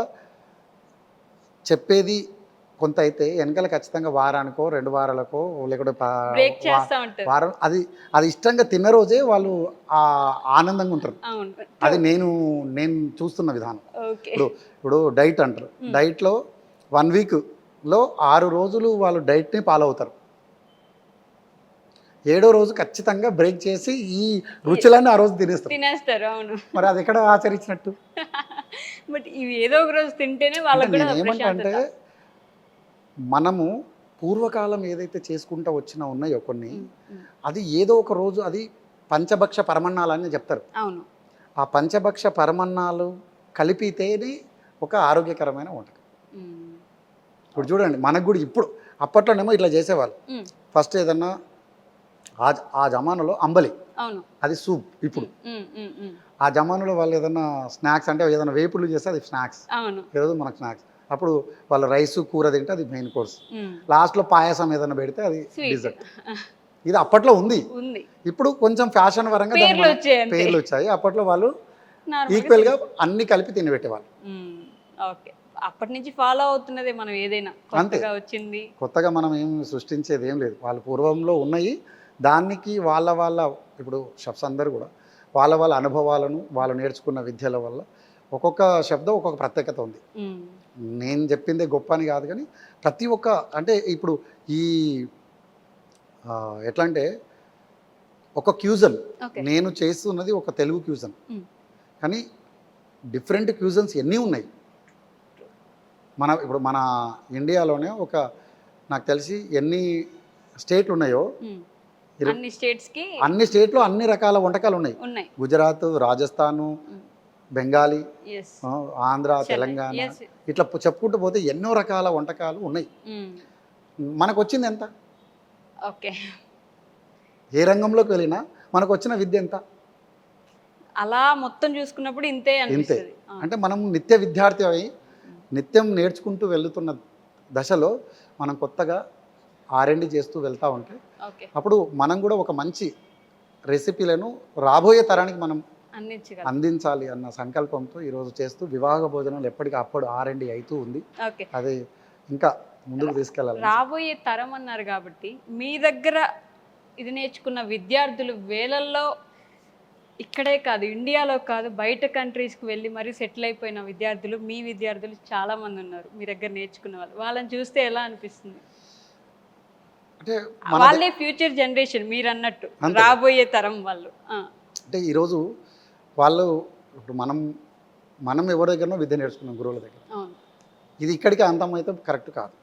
చెప్పేది కొంత అయితే వెనకాల ఖచ్చితంగా వారానికో 2 వారాలకో లేకపోతే వారం అది ఇష్టంగా తిన్న రోజే వాళ్ళు ఆనందంగా ఉంటారు. అది నేను చూస్తున్న విధానం. ఇప్పుడు డైట్ అంటారు, డైట్లో 1 వీక్లో 6 రోజులు వాళ్ళు డైట్ని ఫాలో అవుతారు. 7వ రోజు ఖచ్చితంగా బ్రేక్ చేసి ఈ రుచులన్నీ ఆ రోజు తినేస్తారు. అవును. మరి అది ఎక్కడ ఆచరించినట్టు? బట్ ఇవి ఏదో ఒక రోజు తింటేనే వాళ్ళకి కూడా ఏమంటే, మనము పూర్వకాలం ఏదైతే చేసుకుంటూ వచ్చినా ఉన్నాయో కొన్ని, అది ఏదో ఒక రోజు అది పంచభక్ష పరమన్నాలని చెప్తారు. అవును. ఆ పంచభక్ష పరమన్నాలు కలిపితేనే ఒక ఆరోగ్యకరమైన వంటకం. ఇప్పుడు చూడండి, మనకు కూడా ఇప్పుడు అప్పట్లోనేమో ఇట్లా చేసేవాళ్ళు. ఫస్ట్ ఏదన్నా ఆ జమానాలో అంబలి, అది సూప్. ఇప్పుడు ఆ జమానాలో వాళ్ళు ఏదన్నా స్నాక్స్ అంటే ఏదైనా వేపుళ్ళు చేస్తే అది స్నాక్స్, ఈరోజు మనకు స్నాక్స్. అప్పుడు వాళ్ళు రైస్ కూర తింటే అది మెయిన్ కోర్స్, లాస్ట్లో పాయసం ఏదైనా పెడితే అది డిజర్ట్. ఇది అప్పట్లో ఉంది. ఇప్పుడు కొంచెం ఫ్యాషన్ పరంగా పేర్లు వచ్చాయి. అప్పట్లో వాళ్ళు ఈక్వల్గా అన్ని కలిపి తినబెట్టేవాళ్ళు. అప్పటి నుంచి ఫాలో అవుతున్నదే మనం ఏదైనా కొత్తగా వచ్చింది, కొత్తగా మనం ఏం సృష్టించేది ఏం లేదు. వాళ్ళు పూర్వంలో ఉన్నాయి. దానికి వాళ్ళ ఇప్పుడు షెఫ్స్ అందరూ కూడా వాళ్ళ అనుభవాలను, వాళ్ళు నేర్చుకున్న విద్యల వల్ల ఒక్కొక్క శబ్దం ఒక్కొక్క ప్రత్యేకత ఉంది. నేను చెప్పిందే గొప్ప అని కాదు, కానీ ప్రతి ఒక్క అంటే ఇప్పుడు ఈ ఎట్లా అంటే ఒక క్యూజన్ నేను చేస్తున్నది ఒక తెలుగు క్యూజన్, కానీ డిఫరెంట్ క్యూజన్స్ ఎన్ని ఉన్నాయి. ఇప్పుడు మన ఇండియాలోనే నాకు తెలిసి ఎన్ని స్టేట్లు ఉన్నాయో అన్ని స్టేట్లో అన్ని రకాల వంటకాలు ఉన్నాయి. గుజరాత్, రాజస్థాను, బెంగాలీ, ఆంధ్ర, తెలంగాణ, ఇట్లా చెప్పుకుంటూ పోతే ఎన్నో రకాల వంటకాలు ఉన్నాయి. మనకు వచ్చింది ఎంత? ఏ రంగంలోకి వెళ్ళినా మనకు వచ్చిన విద్య ఎంత? అలా మొత్తం చూసుకున్నప్పుడు ఇంతే. అంటే మనం నిత్య విద్యార్థి అయి నిత్యం నేర్చుకుంటూ వెళ్తున్న దశలో మనం కొత్తగా R&D చేస్తూ వెళ్తూ ఉంటే ఓకే, అప్పుడు మనం కూడా ఒక మంచి రెసిపీలను రాబోయే తరానికి మనం అందించగలం. అందించాలి అన్న సంకల్పంతో ఈరోజు చేస్తూ వివాహ భోజనాలు ఎప్పటికీ అప్పుడు R&D అవుతూ ఉంది. ఓకే, అది ఇంకా ముందుకు తీసుకెళ్ళాలి. రాబోయే తరం అన్నారు కాబట్టి మీ దగ్గర ఇది నేర్చుకున్న విద్యార్థులు వేలల్లో, ఇక్కడే కాదు ఇండియాలో కాదు బయట కంట్రీస్కి వెళ్ళి మరీ సెటిల్ అయిపోయిన విద్యార్థులు, మీ విద్యార్థులు చాలామంది ఉన్నారు మీ దగ్గర నేర్చుకున్న వాళ్ళు. వాళ్ళని చూస్తే ఎలా అనిపిస్తుంది? అంటే వాళ్ళే ఫ్యూచర్ జనరేషన్ మీరు అన్నట్టు, రాబోయే తరం వాళ్ళు. అంటే ఈరోజు వాళ్ళు ఇప్పుడు మనం ఎవరి దగ్గరనో విద్య నేర్చుకున్నాం, గురువుల దగ్గర. అవును. ఇది ఇక్కడికి అంతం అయితే కరెక్ట్ కాదు.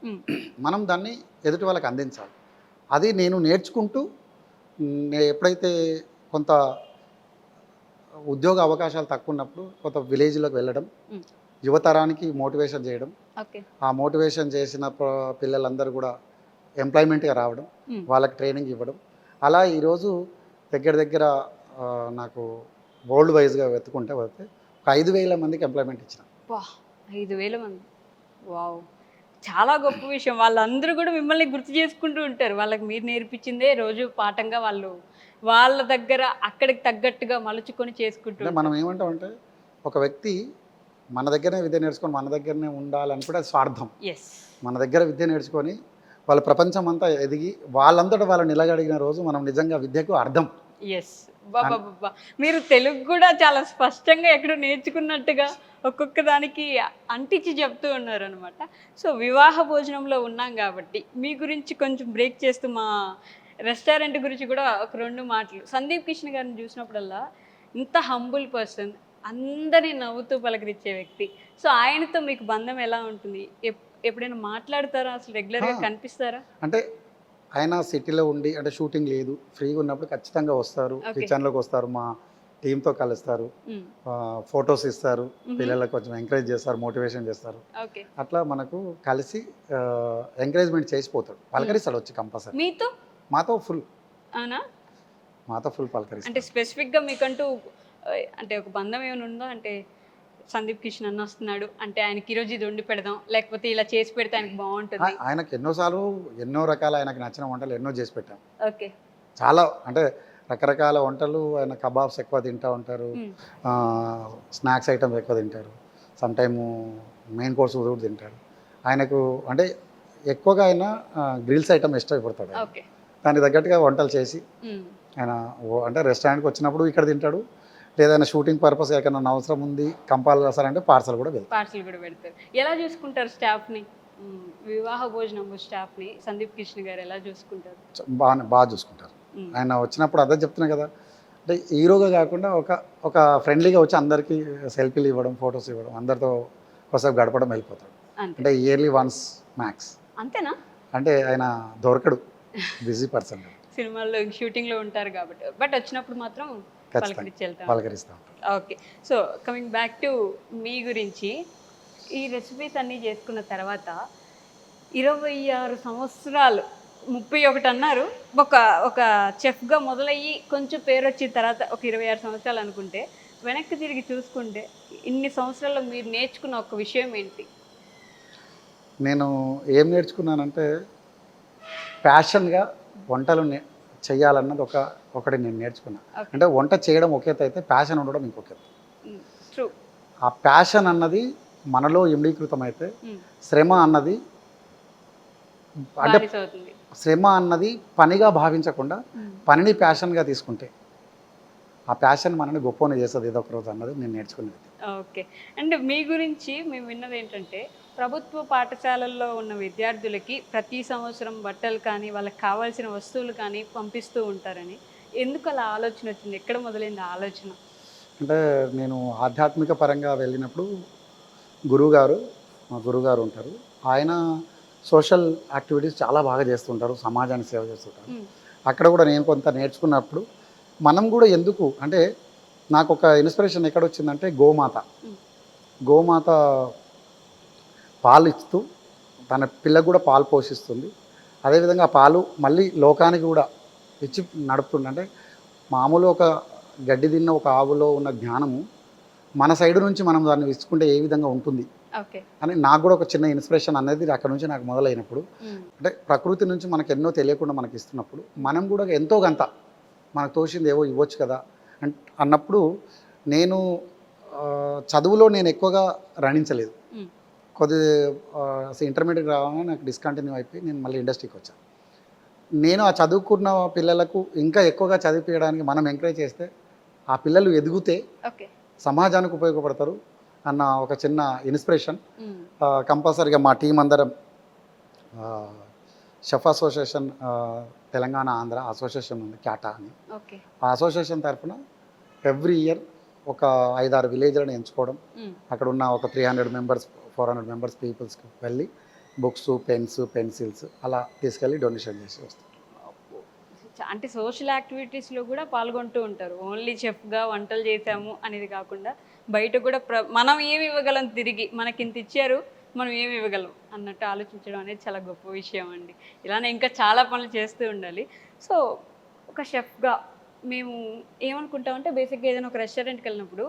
మనం దాన్ని ఎదుటి వాళ్ళకి అందించాలి. అది నేను నేర్చుకుంటూ ఎప్పుడైతే కొంత ఉద్యోగ అవకాశాలు తక్కువ ఉన్నప్పుడు కొంత విలేజ్లోకి వెళ్ళడం, యువతరానికి మోటివేషన్ చేయడం, ఓకే, ఆ మోటివేషన్ చేసిన పిల్లలందరూ కూడా ఎంప్లాయ్మెంట్గా రావడం, వాళ్ళకి ట్రైనింగ్ ఇవ్వడం. అలా ఈరోజు దగ్గర నాకు వరల్డ్ వైజ్గా వెతుకుంటే పోతే ఒక 5,000 మందికి ఎంప్లాయ్మెంట్ ఇచ్చిన. 5,000 మంది. వావ్, చాలా గొప్ప విషయం. వాళ్ళందరూ కూడా మిమ్మల్ని గుర్తు చేసుకుంటూ ఉంటారు. వాళ్ళకి మీరు నేర్పించిందే రోజు పాఠంగా వాళ్ళు వాళ్ళ దగ్గర అక్కడికి తగ్గట్టుగా మలుచుకొని చేసుకుంటూ. మనం ఏమంటామంటే ఒక వ్యక్తి మన దగ్గరనే విద్య నేర్చుకొని మన దగ్గరనే ఉండాలని కూడా స్వార్థం. మన దగ్గర విద్య నేర్చుకొని వాళ్ళ ప్రపంచం అంతా ఎదిగి వాళ్ళంతటా వాళ్ళు నిలగడిగిన రోజు మనం నిజంగా విద్యకు అర్థం. బాబా, మీరు తెలుగు కూడా చాలా స్పష్టంగా ఎక్కడో నేర్చుకున్నట్టుగా ఒక్కొక్క దానికి అంటించి చెప్తూ ఉన్నారు అనమాట. సో వివాహ భోజనంలో ఉన్నాం కాబట్టి మీ గురించి కొంచెం బ్రేక్ చేస్తూ మా రెస్టారెంట్ గురించి కూడా ఒక 2 మాటలు. సందీప్ కిషన్ గారిని చూసినప్పుడల్లా ఇంత హంబుల్ పర్సన్, అందరినీ నవ్వుతూ పలకరించే వ్యక్తి. సో ఆయనతో మీకు బంధం ఎలా ఉంటుంది? ఎప్పుడైనా మాట్లాడతారా? అసలు రెగ్యులర్గా కనిపిస్తారా? అంటే ఆయన సిటీలో ఉండి అంటే షూటింగ్ లేదు, ఫ్రీగా ఉన్నప్పుడు ఖచ్చితంగా వస్తారు, కిచెన్లోకి వస్తారు, మా టీంతో కలుస్తారు, ఫొటోస్ ఇస్తారు, పిల్లలకు కొంచెం ఎంకరేజ్ చేస్తారు, మోటివేషన్ చేస్తారు. అట్లా మనకు కలిసి ఎంకరేజ్మెంట్ చేసిపోతాడు, పలకరిస్తాడు వచ్చి కంపల్సరీ. మాతో ఫుల్ పలకరిస్తాడు. అంటే స్పెసిఫిక్గా మీకంటూ అంటే ఒక బంధం ఏమైనా ఉందో? అంటే సందీప్ కిషన్ అన్న వస్తున్నాడు అంటే ఆయనకి ఈరోజు ఇది వండి పెడదాం, లేకపోతే ఇలా చేసి పెడితే ఆయనకి బాగుంటుంది. ఆయనకు ఎన్నోసార్లు ఎన్నో రకాల ఆయనకు నచ్చిన వంటలు ఎన్నో చేసి పెట్టాం. ఓకే, చాలా అంటే రకరకాల వంటలు. ఆయన కబాబ్స్ ఎక్కువ తింటూ ఉంటారు, స్నాక్స్ ఐటమ్స్ ఎక్కువ తింటారు, సమ్ టైము మెయిన్ కోర్స్ కూడా తింటాడు. ఆయనకు అంటే ఎక్కువగా ఆయన గ్రిల్స్ ఐటమ్ ఇష్టపడతాడు. దానికి తగ్గట్టుగా వంటలు చేసి ఆయన అంటే రెస్టారెంట్కి వచ్చినప్పుడు ఇక్కడ తింటాడు, లేదైనా షూటింగ్ పర్పస్ ఎక్కడన్నా అవసరం ఉంది కంపల్సరీ అంటే పార్సల్ కూడా పెడతారు. ఎలా చూసుకుంటారు స్టాఫ్ని? వివాహ భోజనం స్టాఫ్ని సందీప్ కిషన్ గారు ఎలా చూసుకుంటారు? బాగా చూసుకుంటారు. ఆయన వచ్చినప్పుడు అదే చెప్తున్నా కదా, అంటే హీరోగా కాకుండా ఒక ఫ్రెండ్లీగా వచ్చి అందరికీ సెల్ఫీలు ఇవ్వడం, ఫొటోస్ ఇవ్వడం, అందరితో ఒకసేపు గడపడం, వెళ్ళిపోతాడు. అంటే ఇయర్లీ వన్స్ మ్యాక్స్. అంతేనా? అంటే ఆయన దొరకడు, బిజీ పర్సన్. సినిమాల్లో షూటింగ్లో ఉంటారు కాబట్టి, బట్ వచ్చినప్పుడు మాత్రం పలకరిస్తాం. Okay, so coming back to మీ గురించి, ఈ రెసిపీస్ అన్నీ చేసుకున్న తర్వాత 26 సంవత్సరాలు 31 అన్నారు, ఒక చెఫ్గా మొదలయ్యి కొంచెం పేరు వచ్చిన తర్వాత ఒక 26 సంవత్సరాలు అనుకుంటే, వెనక్కి తిరిగి చూసుకుంటే ఇన్ని సంవత్సరాల్లో మీరు నేర్చుకున్న ఒక విషయం ఏంటి? నేను ఏం నేర్చుకున్నానంటే ప్యాషన్గా వంటలు చేయాలన్నది ఒకటి నేను నేర్చుకున్నా. అంటే వంట చేయడం ఒకేత అయితే ప్యాషన్ ఉండడం ఇంకొకేత. ఆ ప్యాషన్ అన్నది మనలో ఇమిడీకృతం అయితే శ్రమ అన్నది అంటే శ్రమ అన్నది పనిగా భావించకుండా పనిని ప్యాషన్గా తీసుకుంటే ఆ ప్యాషన్ మనని గొప్పని చేస్తుంది ఏదో ఒక రోజు అన్నది నేను నేర్చుకునేది. ఓకే, అండ్ మీ గురించి మేము విన్నది ఏంటంటే ప్రభుత్వ పాఠశాలల్లో ఉన్న విద్యార్థులకి ప్రతి సంవత్సరం బట్టలు కానీ వాళ్ళకి కావాల్సిన వస్తువులు కానీ పంపిస్తూ ఉంటారని, ఎందుకు అలా ఆలోచన వచ్చింది? ఎక్కడ మొదలైంది ఆలోచన? అంటే నేను ఆధ్యాత్మిక పరంగా వెళ్ళినప్పుడు మా గురువుగారు ఉంటారు, ఆయన సోషల్ యాక్టివిటీస్ చాలా బాగా చేస్తుంటారు, సమాజానికి సేవ చేస్తుంటారు. అక్కడ కూడా నేను కొంత నేర్చుకున్నప్పుడు మనం కూడా ఎందుకు అంటే నాకు ఒక ఇన్స్పిరేషన్ ఎక్కడొచ్చిందంటే గోమాత పాలు ఇస్తూ తన పిల్లకు కూడా పాలు పోషిస్తుంది, అదేవిధంగా ఆ పాలు మళ్ళీ లోకానికి కూడా ఇచ్చి నడుపుతుంది. అంటే మామూలు ఒక గడ్డి తిన్న ఒక ఆవులో ఉన్న జ్ఞానము మన సైడు నుంచి మనం దాన్ని ఇచ్చుకుంటే ఏ విధంగా ఉంటుంది ఓకే. అని నాకు కూడా ఒక చిన్న ఇన్స్పిరేషన్ అనేది అక్కడ నుంచి నాకు మొదలైనప్పుడు, అంటే ప్రకృతి నుంచి మనకు ఎన్నో తెలియకుండా మనకి ఇస్తున్నప్పుడు మనం కూడా ఎంతో కొంత మనకు తోచింది ఏవో ఇవ్వచ్చు కదా అన్నప్పుడు నేను చదువులో నేను ఎక్కువగా రాణించలేదు. కొద్ది ఇంటర్మీడియట్ రాగానే నాకు డిస్కంటిన్యూ అయిపోయి నేను మళ్ళీ ఇండస్ట్రీకి వచ్చాను. నేను ఆ చదువుకున్న పిల్లలకు ఇంకా ఎక్కువగా చదివించడానికి మనం ఎంకరేజ్ చేస్తే ఆ పిల్లలు ఎదిగితే సమాజానికి ఉపయోగపడతారు అన్న ఒక చిన్న ఇన్స్పిరేషన్. కంపల్సరీగా మా టీం అందరం chef association Telangana Andhra association ఉంది క్యాటా అని, ఆ అసోసియేషన్ తరఫున ఎవ్రీ ఇయర్ ఒక 5-6 విలేజ్లను ఎంచుకోవడం, అక్కడ ఉన్న ఒక 300 మెంబర్స్ 400 మెంబర్స్ పీపుల్స్కి వెళ్ళి బుక్స్, పెన్స్, పెన్సిల్స్ అలా తీసుకెళ్ళి డొనేషన్ చేసి వస్తాం. అంటే సోషల్ యాక్టివిటీస్లో కూడా పాల్గొంటూ ఉంటారు. ఓన్లీ చెఫ్గా వంటలు చేసాము అనేది కాకుండా బయట కూడా మనం ఏమి ఇవ్వగలం, తిరిగి మనకి ఇంత ఇచ్చారు మనం ఏమి ఇవ్వగలం అన్నట్టు ఆలోచించడం అనేది చాలా గొప్ప విషయం అండి. ఇలానే ఇంకా చాలా పనులు చేస్తూ ఉండాలి. సో ఒక షెఫ్గా మేము ఏమనుకుంటామంటే బేసిక్గా ఏదైనా ఒక రెస్టారెంట్కి వెళ్ళినప్పుడు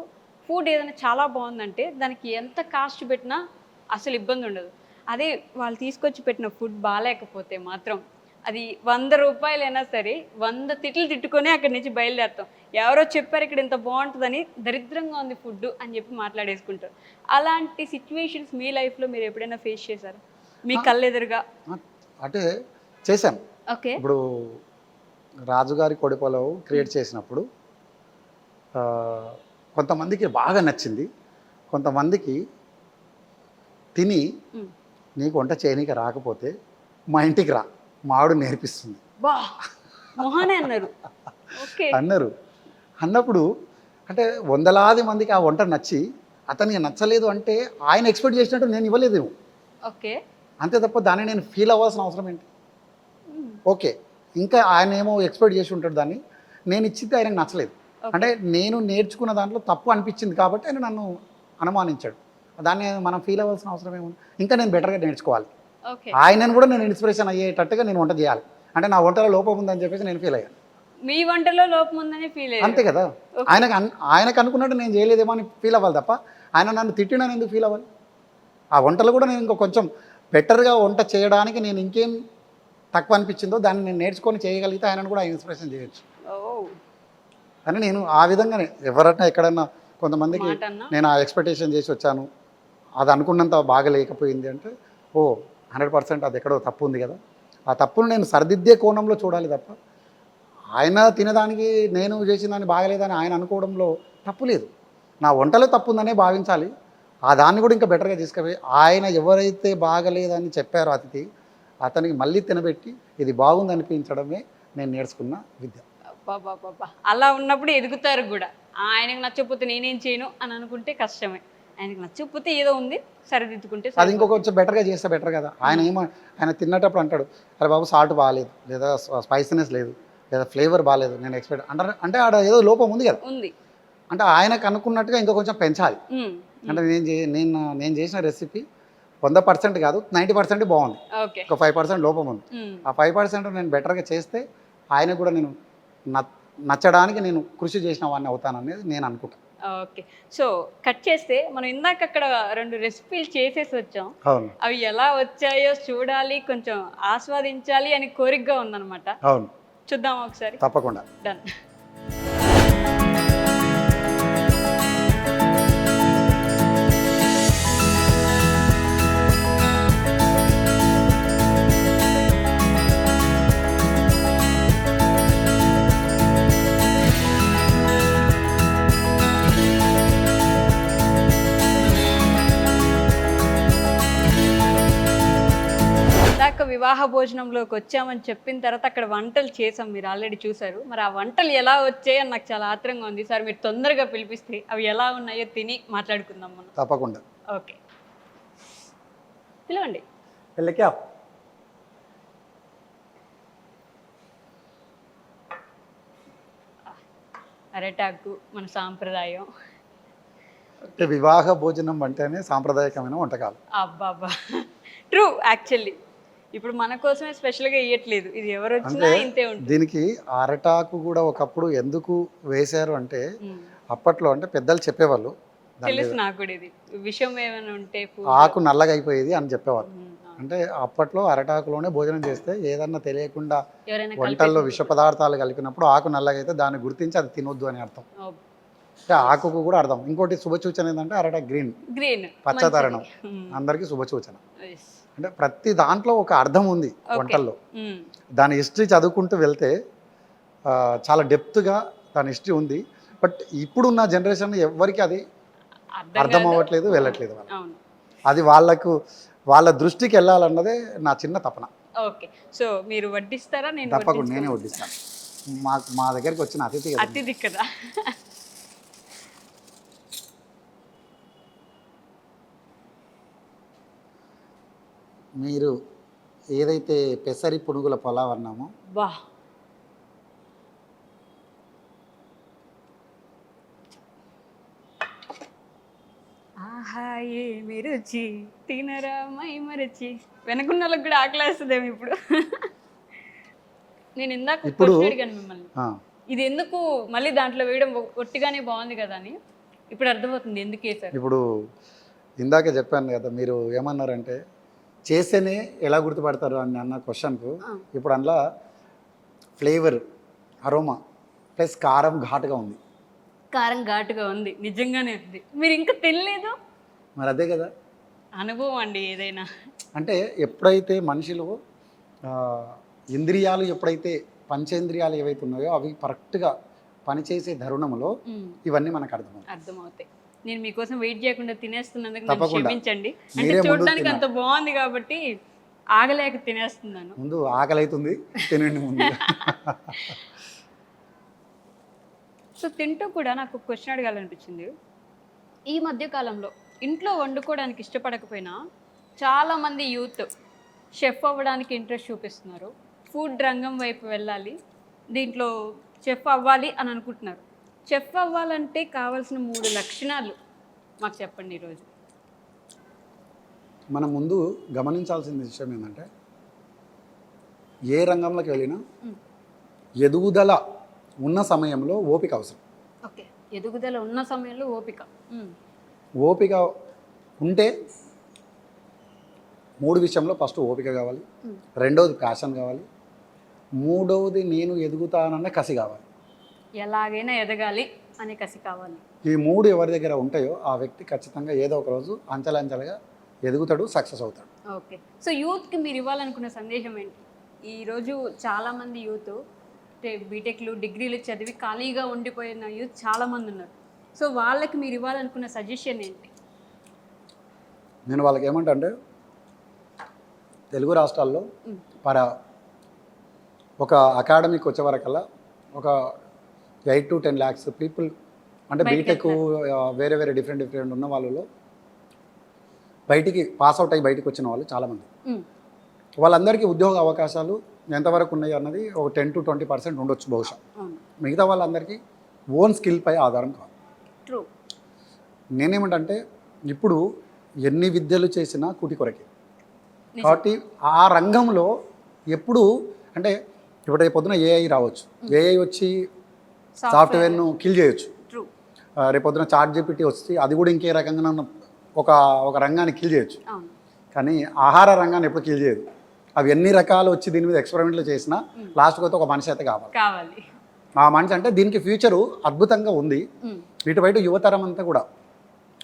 ఫుడ్ ఏదైనా చాలా బాగుందంటే దానికి ఎంత కాస్ట్ పెట్టినా అసలు ఇబ్బంది ఉండదు. అదే వాళ్ళు తీసుకొచ్చి పెట్టిన ఫుడ్ బాగాలేకపోతే మాత్రం అది 100 రూపాయలైనా సరే 100 తిట్లు తిట్టుకొని అక్కడి నుంచి బయలుదేరుతాం. ఎవరో చెప్పారు ఇక్కడ ఇంత బాగుంటుందని, దరిద్రంగా ఉంది ఫుడ్ అని చెప్పి మాట్లాడేసుకుంటారు. అలాంటి సిచ్యువేషన్స్ మీ లైఫ్లో మీరు ఎప్పుడైనా ఫేస్ చేశారు మీ కళ్ళెదురుగా? అంటే చేశాను. ఓకే. ఇప్పుడు రాజుగారి కొడిపలవు క్రియేట్ చేసినప్పుడు కొంతమందికి బాగా నచ్చింది, కొంతమందికి తిని నీకు వంట చేయనీకి రాకపోతే మా ఇంటికి రా, మా ఆవిడ నేర్పిస్తుంది అన్నారు. అన్నప్పుడు అంటే వందలాది మందికి ఆ వంట నచ్చి అతనికి నచ్చలేదు అంటే ఆయన ఎక్స్పెక్ట్ చేసినట్టు నేను ఇవ్వలేదేమో. ఓకే. అంతే తప్ప దాన్ని నేను ఫీల్ అవ్వాల్సిన అవసరం ఏంటి? ఓకే, ఇంకా ఆయన ఏమో ఎక్స్పెక్ట్ చేసి ఉంటాడు, దాన్ని నేను ఇచ్చింది ఆయనకు నచ్చలేదు అంటే నేను నేర్చుకున్న దాంట్లో తప్పు అనిపించింది కాబట్టి ఆయన నన్ను అనుమానించాడు. దాన్ని మనం ఫీల్ అవ్వాల్సిన అవసరం ఏముంది? ఇంకా నేను బెటర్గా నేర్చుకోవాలి, ఆయనను కూడా నేను ఇన్స్పిరేషన్ అయ్యేటట్టుగా నేను వంట చేయాలి. అంటే నా వంటలో లోపం ఉందని చెప్పేసి నేను ఫీల్ అయ్యాను. మీ వంటలో లోపం ఉందని ఫీల్ అయ్యాను అంతే కదా. ఆయనకు అనుకున్నట్టు నేను చేయలేదేమో అని ఫీల్ అవ్వాలి తప్ప ఆయన నన్ను తిట్టినని ఎందుకు ఫీల్ అవ్వాలి? ఆ వంటలు కూడా నేను ఇంకా కొంచెం బెటర్గా వంట చేయడానికి నేను ఇంకేం తక్కువ అనిపించిందో దాన్ని నేను నేర్చుకొని చేయగలిగితే ఆయనను కూడా ఇన్స్పిరేషన్ చేయొచ్చు అని నేను ఆ విధంగానే ఎవరైనా ఎక్కడన్నా కొంతమందికి నేను ఆ ఎక్స్పెక్టేషన్ చేసి వచ్చాను, అది అనుకున్నంత బాగా లేకపోయింది అంటే 100% అది ఎక్కడో తప్పు ఉంది కదా, ఆ తప్పును నేను సరిదిద్దే కోణంలో చూడాలి తప్ప ఆయన తినదానికి నేను చేసిన దాన్ని బాగలేదని ఆయన అనుకోవడంలో తప్పు లేదు. నా వంటలో తప్పు ఉందనే భావించాలి, ఆ దాన్ని కూడా ఇంకా బెటర్గా తీసుకుపోయి ఆయన ఎవరైతే బాగలేదని చెప్పారో అతిథి అతనికి మళ్ళీ తినబెట్టి ఇది బాగుంది అనిపించడమే నేను నేర్చుకున్న విద్య. అలా ఉన్నప్పుడు ఎదుగుతారు కూడా. ఆయనకు నచ్చకపోతే నేనేం చేయను అని అనుకుంటే కష్టమే, ఆయనకు నచ్చకపోతే ఏదో ఉంది సరిదిద్దుకుంటే అది ఇంకో కొంచెం బెటర్గా చేస్తే బెటర్ కదా. ఆయన తిన్నటప్పుడు అంటాడు, అరే బాబు సాల్ట్ బాగాలేదు, లేదా స్పైసీనెస్ లేదు, లేదా ఫ్లేవర్ బాగాలేదు, నేను ఎక్స్పెక్ట్ అంటే ఆడ ఏదో లోపం ఉంది కదా ఉంది అంటే ఆయనకు అనుకున్నట్టుగా ఇంకా కొంచెం పెంచాలి. అంటే నేను చేసిన రెసిపీ 100% కాదు 90% బాగుంది, ఒక 5% లోపం ఉంది. ఆ 5% నేను బెటర్గా చేస్తే ఆయన కూడా నేను నచ్చడానికి నేను కృషి చేసిన వాడిని అవుతాననేది నేను అనుకుంటాను. ఓకే. సో కట్ చేస్తే మనం ఇందాక అక్కడ 2 రెసిపీలు చేసేసి వచ్చాం, అవి ఎలా వచ్చాయో చూడాలి, కొంచెం ఆస్వాదించాలి అని కోరికగా ఉందన్నమాట. అవును, చూద్దాం ఒకసారి. తప్పకుండా. డన్. వివాహ భోజనంలోకి వచ్చామని చెప్పిన తర్వాత అక్కడ వంటలు చేసాం, మీరు ఆల్రెడీ చూసారు. మరి ఆ వంటలు ఎలా వచ్చాయని నాకు చాలా ఆత్రంగా ఉంది. సార్ మీరు తొందరగా పిలిపిస్తే అవి ఎలా ఉన్నాయో తిని మాట్లాడుకుందాం మనం. తప్పకుండా. ఓకే, పిలవండి. అరటాకు మన సాంప్రదాయం. వివాహ భోజనం అంటేనే సాంప్రదాయకమైన వంటకాలు. అబ్బాబ్బా, ట్రూ. యాక్చువల్లీ ఇప్పుడు మన కోసమే స్పెషల్గా ఇవ్వట్లేదు, ఇది ఎవరు వచ్చినా ఇంతే ఉంటుంది. దీనికి అరటాకు కూడా ఒకప్పుడు ఎందుకు వేశారు అంటే అప్పట్లో అంటే పెద్దలు చెప్పేవాళ్ళు, తెలుసు నాకు కూడా ఇది విషయం ఏమైనా ఉంటే ఆకు నల్లగా అయిపోయేది అని చెప్పేవారు. అంటే అప్పట్లో అరటాకులోనే భోజనం చేస్తే ఏదన్నా తెలియకుండా ఎవరైనా వంటల్లో విష పదార్థాలు కలిపినప్పుడు ఆకు నల్లగా అయితే దాన్ని గుర్తించి అది తినొద్దు అని అర్థం. అంటే ఆకుకు కూడా అర్థం. ఇంకోటి శుభసూచన ఏంటంటే అరట గ్రీన్ పచ్చదరణం అందరికీ శుభసూచన. అంటే ప్రతి దాంట్లో ఒక అర్థం ఉంది వంటల్లో. దాని హిస్టరీ చదువుకుంటూ వెళ్తే చాలా డెప్త్గా దాని హిస్టరీ ఉంది. బట్ ఇప్పుడున్న జనరేషన్ ఎవరికి అది అర్థం అవ్వట్లేదు, వెళ్ళట్లేదు. అది వాళ్ళ దృష్టికి వెళ్ళాలన్నదే నా చిన్న తపన. ఓకే, సో మీరు వడ్డిస్తారా? నేను తప్పకుండా నేనే వడ్డిస్తాను. మా దగ్గరికి వచ్చిన అతిథి కదా. మీరు ఏదైతే పెసరి పునుగుల పొలావ్ అన్నామో వా, ఆహా ఏమి రుచి తినరా మై మరచి. వెనకున్న వాళ్ళకి కూడా ఆకలేస్తుందేమో ఇప్పుడు. నేను ఇందాక అడిగాను మిమ్మల్ని, ఇది ఎందుకు మళ్ళీ దాంట్లో వేయడం ఒట్టిగానే బాగుంది కదా అని. ఇప్పుడు అర్థమవుతుంది ఎందుకు వేసారు. ఇప్పుడు ఇందాకే చెప్పాను కదా, మీరు ఏమన్నారంటే చేస్తేనే ఎలా గుర్తుపడతారు అని అన్న క్వశ్చన్కు ఇప్పుడు అందులో ఫ్లేవర్, అరోమా ప్లస్ కారం ఘాటుగా ఉంది. కారం ఘాటుగా ఉంది, నిజంగానే ఉంది. మీరు ఇంకా తినలేదు మరి అదే కదా అనుభవం అండి ఏదైనా. అంటే ఎప్పుడైతే మనిషిలో ఇంద్రియాలు, ఎప్పుడైతే పంచేంద్రియాలు ఏవైతే ఉన్నాయో అవి కరెక్ట్గా పనిచేసే తరుణంలో ఇవన్నీ మనకు అర్థమవుతాయి. నేను మీకోసం వెయిట్ చేయకుండా తినేస్తున్నందుకు నన్ను క్షమించండి. అంటే చూడడానికి అంత బాగుంది కాబట్టి ఆగలేక తినేస్తున్నాను. ముందు ఆకలి అవుతుంది, తినండి ముందు. సో తింటూ కూడా నాకు క్వశ్చన్ అడగాలనిపించింది. ఈ మధ్య కాలంలో ఇంట్లో వండుకోవడానికి ఇష్టపడకపోయినా చాలామంది యూత్ షెఫ్ అవ్వడానికి ఇంట్రెస్ట్ చూపిస్తున్నారు. ఫుడ్ రంగం వైపు వెళ్ళాలి, దీంట్లో చెఫ్ అవ్వాలి అని అనుకుంటున్నారు. చెఫ్ అవ్వాలంటే కావాల్సిన 3 లక్షణాలు మాకు చెప్పండి ఈరోజు. మనం ముందు గమనించాల్సిన విషయం ఏంటంటే ఏ రంగంలోకి వెళ్ళినా ఎదుగుదల ఉన్న సమయంలో ఓపిక అవసరం. ఓకే, ఎదుగుదల ఉన్న సమయంలో ఓపిక ఉంటే 3 విషయంలో ఫస్ట్ ఓపిక కావాలి, రెండవది ప్యాషన్ కావాలి, మూడవది నేను ఎదుగుతానన్న కసి కావాలి. ఎలాగైనా ఎదగాలి అనే కసి కావాలి. ఈ 3 ఎవరి దగ్గర ఉంటాయో ఆ వ్యక్తి ఖచ్చితంగా ఏదో ఒక రోజు అంచెలంచెలుగా ఎదుగుతాడు, సక్సెస్ అవుతాడు. ఓకే, సో యూత్కి మీరు ఇవ్వాలనుకున్న సందేశం ఏంటి? ఈరోజు చాలామంది యూత్ బీటెక్లు, డిగ్రీలు చదివి ఖాళీగా ఉండిపోయిన యూత్ చాలామంది ఉన్నారు. సో వాళ్ళకి మీరు ఇవ్వాలనుకున్న సజెషన్ ఏంటి? నేను వాళ్ళకి ఏమంటా అంటే, తెలుగు రాష్ట్రాల్లో ఒక అకాడమీకి వచ్చే వరకల్లా ఒక 8 to 10 lakhs పీపుల్, అంటే బీటెక్ వేరే డిఫరెంట్ ఉన్న వాళ్ళలో బయటికి పాస్ అవుట్ అయ్యి బయటికి వచ్చిన వాళ్ళు చాలామంది. వాళ్ళందరికీ ఉద్యోగ అవకాశాలు ఎంతవరకు ఉన్నాయి అన్నది ఒక 10 to 20% ఉండొచ్చు బహుశా. మిగతా వాళ్ళందరికీ ఓన్ స్కిల్ పై ఆధారం కాదు. నేనేమంటే ఇప్పుడు ఎన్ని విద్యలు చేసినా కూటి కొరకే. కాబట్టి ఆ రంగంలో ఎప్పుడు అంటే ఇప్పుడు రేపు పొద్దున ఏఐ రావచ్చు, ఏఐ వచ్చి సాఫ్ట్వేర్ను కిల్ చేయొచ్చు. రేపు పొద్దున చాట్ జీపీటీ వచ్చి అది కూడా ఇంకే రకంగా ఒక రంగాన్ని కిల్ చేయొచ్చు. కానీ ఆహార రంగాన్ని ఎప్పుడు కిల్ చేయదు. అవి ఎన్ని రకాలు వచ్చి దీని మీద ఎక్స్పెరిమెంట్లు చేసినా లాస్ట్కి అయితే ఒక మనిషి అయితే కావాలి. ఆ మనిషి అంటే దీనికి ఫ్యూచరు అద్భుతంగా ఉంది. ఇటువైపు యువతరం అంతా కూడా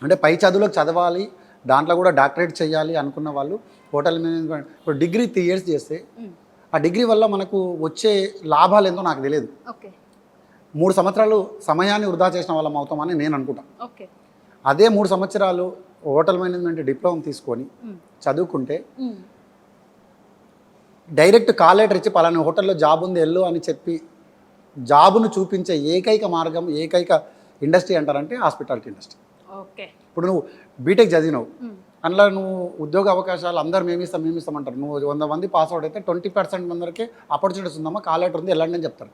అంటే పై చదువులకు చదవాలి, దాంట్లో కూడా డాక్టరేట్ చేయాలి అనుకున్న వాళ్ళు హోటల్ మేనేజ్మెంట్ ఇప్పుడు డిగ్రీ 3 years చేస్తే ఆ డిగ్రీ వల్ల మనకు వచ్చే లాభాలు ఏంటో నాకు తెలియదు. 3 సంవత్సరాలు సమయాన్ని వృధా చేసిన వాళ్ళం అవుతామని నేను అనుకుంటాను. అదే 3 సంవత్సరాలు హోటల్ మేనేజ్మెంట్ డిప్లొమా తీసుకొని చదువుకుంటే డైరెక్ట్ కాల్ లెటర్ ఇచ్చి పలానా హోటల్లో జాబ్ ఉంది వెళ్ళు అని చెప్పి జాబును చూపించే ఏకైక మార్గం, ఏకైక ఇండస్ట్రీ అంటారంటే హాస్పిటాలిటీ ఇండస్ట్రీ. ఇప్పుడు నువ్వు బీటెక్ చదివినావు, అందులో నువ్వు ఉద్యోగ అవకాశాలు అందరు మేమిస్తామంటారు. నువ్వు 100 మంది పాస్ అవుట్ అయితే 20% మందికి ఆపర్చునిటీస్ ఉందమ్మా, కాల్ లెటర్ ఉంది వెళ్ళండి అని చెప్తారు.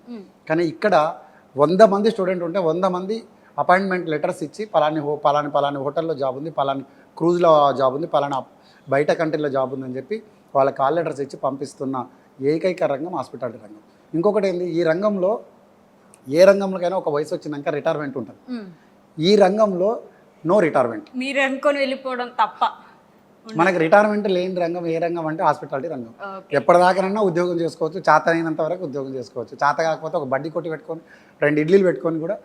కానీ ఇక్కడ 100 మంది స్టూడెంట్ ఉంటే 100 మంది అపాయింట్మెంట్ లెటర్స్ ఇచ్చి పలాని హోటల్లో జాబ్ ఉంది, పలాని క్రూజ్లో జాబ్ ఉంది, పలానా బయట కంట్రీలో జాబ్ ఉందని చెప్పి వాళ్ళ కాల్ లెటర్స్ ఇచ్చి పంపిస్తున్న ఏకైక రంగం హాస్పిటాలిటీ రంగం. ఇంకొకటి ఏంది, ఈ రంగంలో ఏ రంగంలోకైనా ఒక వయసు వచ్చినాక రిటైర్మెంట్ ఉంటుంది. ఈ రంగంలో నో రిటైర్మెంట్. మీరు అనుకొని వెళ్ళిపోవడం తప్ప మనకి రిటైర్మెంట్ లేని రంగం ఏ రంగం అంటే హాస్పిటాలిటీ రంగం. ఓకే. ఎప్పటిదాకానన్నా ఉద్యోగం చేసుకోవచ్చు, చేత అయినంత వరకు ఉద్యోగం చేసుకోవచ్చు, చేత కాకపోతే ఒక బడ్డీ కొట్టి పెట్టుకొని 2 ఇడ్లీలు పెట్టుకొని కూడా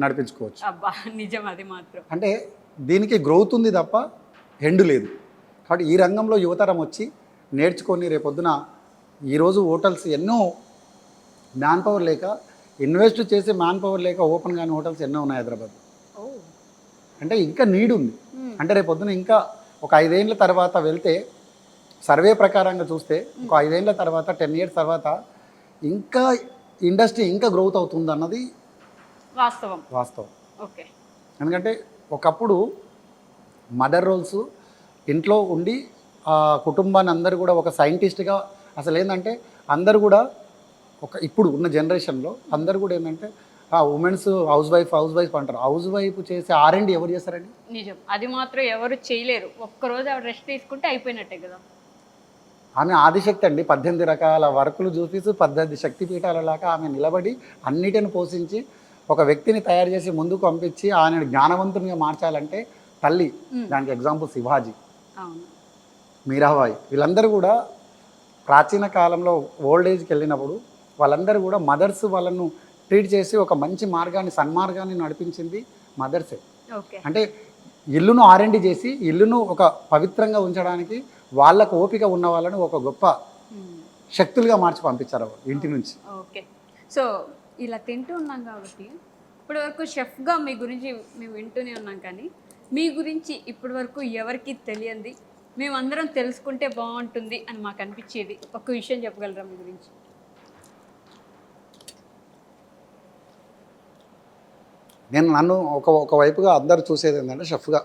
నడిపించుకోవచ్చు. అబ్బా నిజం అది మాత్రం. అంటే దీనికి గ్రోత్ ఉంది తప్ప ఎండు లేదు. కాబట్టి ఈ రంగంలో యువతరం వచ్చి నేర్చుకొని రేపొద్దున ఈరోజు హోటల్స్ ఎన్నో మ్యాన్ పవర్ లేక, ఇన్వెస్ట్ చేసే మ్యాన్ పవర్ లేక ఓపెన్ కాని హోటల్స్ ఎన్నో ఉన్నాయి హైదరాబాద్. ఓ అంటే ఇంకా నీడ్ ఉంది. అంటే రేపొద్దున ఇంకా ఒక 5 ఏళ్ళ తర్వాత వెళ్తే, సర్వే ప్రకారంగా చూస్తే ఒక 5 ఏళ్ళ తర్వాత 10 ఇయర్స్ తర్వాత ఇంకా ఇండస్ట్రీ ఇంకా గ్రోత్ అవుతుంది అన్నది వాస్తవం. ఓకే. ఎందుకంటే ఒకప్పుడు మదర్ రోల్స్ ఇంట్లో ఉండి ఆ కుటుంబాన్ని అందరూ కూడా ఒక సైంటిస్ట్గా, అసలు ఏంటంటే అందరూ కూడా ఇప్పుడు ఉన్న జనరేషన్లో అందరూ కూడా ఏంటంటే ఉమెన్స్ హౌస్ వైఫ్ అంటారు. హౌస్ వైఫ్ చేసే R&D ఎవరు చేస్తారండి? నిజం, అది మాత్రం ఎవరు చేయలేరు. ఒక్కరోజు ఆవిడ రెస్ట్ తీసుకుంటే అయిపోయినట్టే కదా. ఆమె ఆదిశక్తి అండి. 18 రకాల వర్కులు చూపిస్తూ 18 శక్తిపీఠాలలాగా ఆమె నిలబడి అన్నిటిని పోషించి ఒక వ్యక్తిని తయారు చేసి ముందుకు పంపించి ఆయన జ్ఞానవంతునిగా మార్చాలంటే తల్లి. దానికి ఎగ్జాంపుల్ శివాజీ, మీరాబాయి, వీళ్ళందరూ కూడా ప్రాచీన కాలంలో ఓల్డ్ ఏజ్కి వెళ్ళినప్పుడు వాళ్ళందరూ కూడా మదర్స్ వాళ్ళను ట్రీట్ చేసి ఒక మంచి మార్గాన్ని, సన్మార్గాన్ని నడిపించింది మదర్సే. అంటే ఇల్లును R&D చేసి ఇల్లును ఒక పవిత్రంగా ఉంచడానికి వాళ్ళకు ఓపిక ఉన్న వాళ్ళను ఒక గొప్ప శక్తులుగా మార్చి పంపించారు ఇంటి నుంచి. ఓకే. సో ఇలా తింటూ ఉన్నాం కాబట్టి ఇప్పటి వరకు షెఫ్గా మీ గురించి మేము వింటూనే ఉన్నాం, కానీ మీ గురించి ఇప్పటి వరకు ఎవరికి తెలియంది, మేమందరం తెలుసుకుంటే బాగుంటుంది అని మాకు అనిపించేది ఒక విషయం చెప్పగలరా మీ గురించి? నన్ను ఒకవైపుగా అందరూ చూసేది ఏంటంటే షెఫ్గా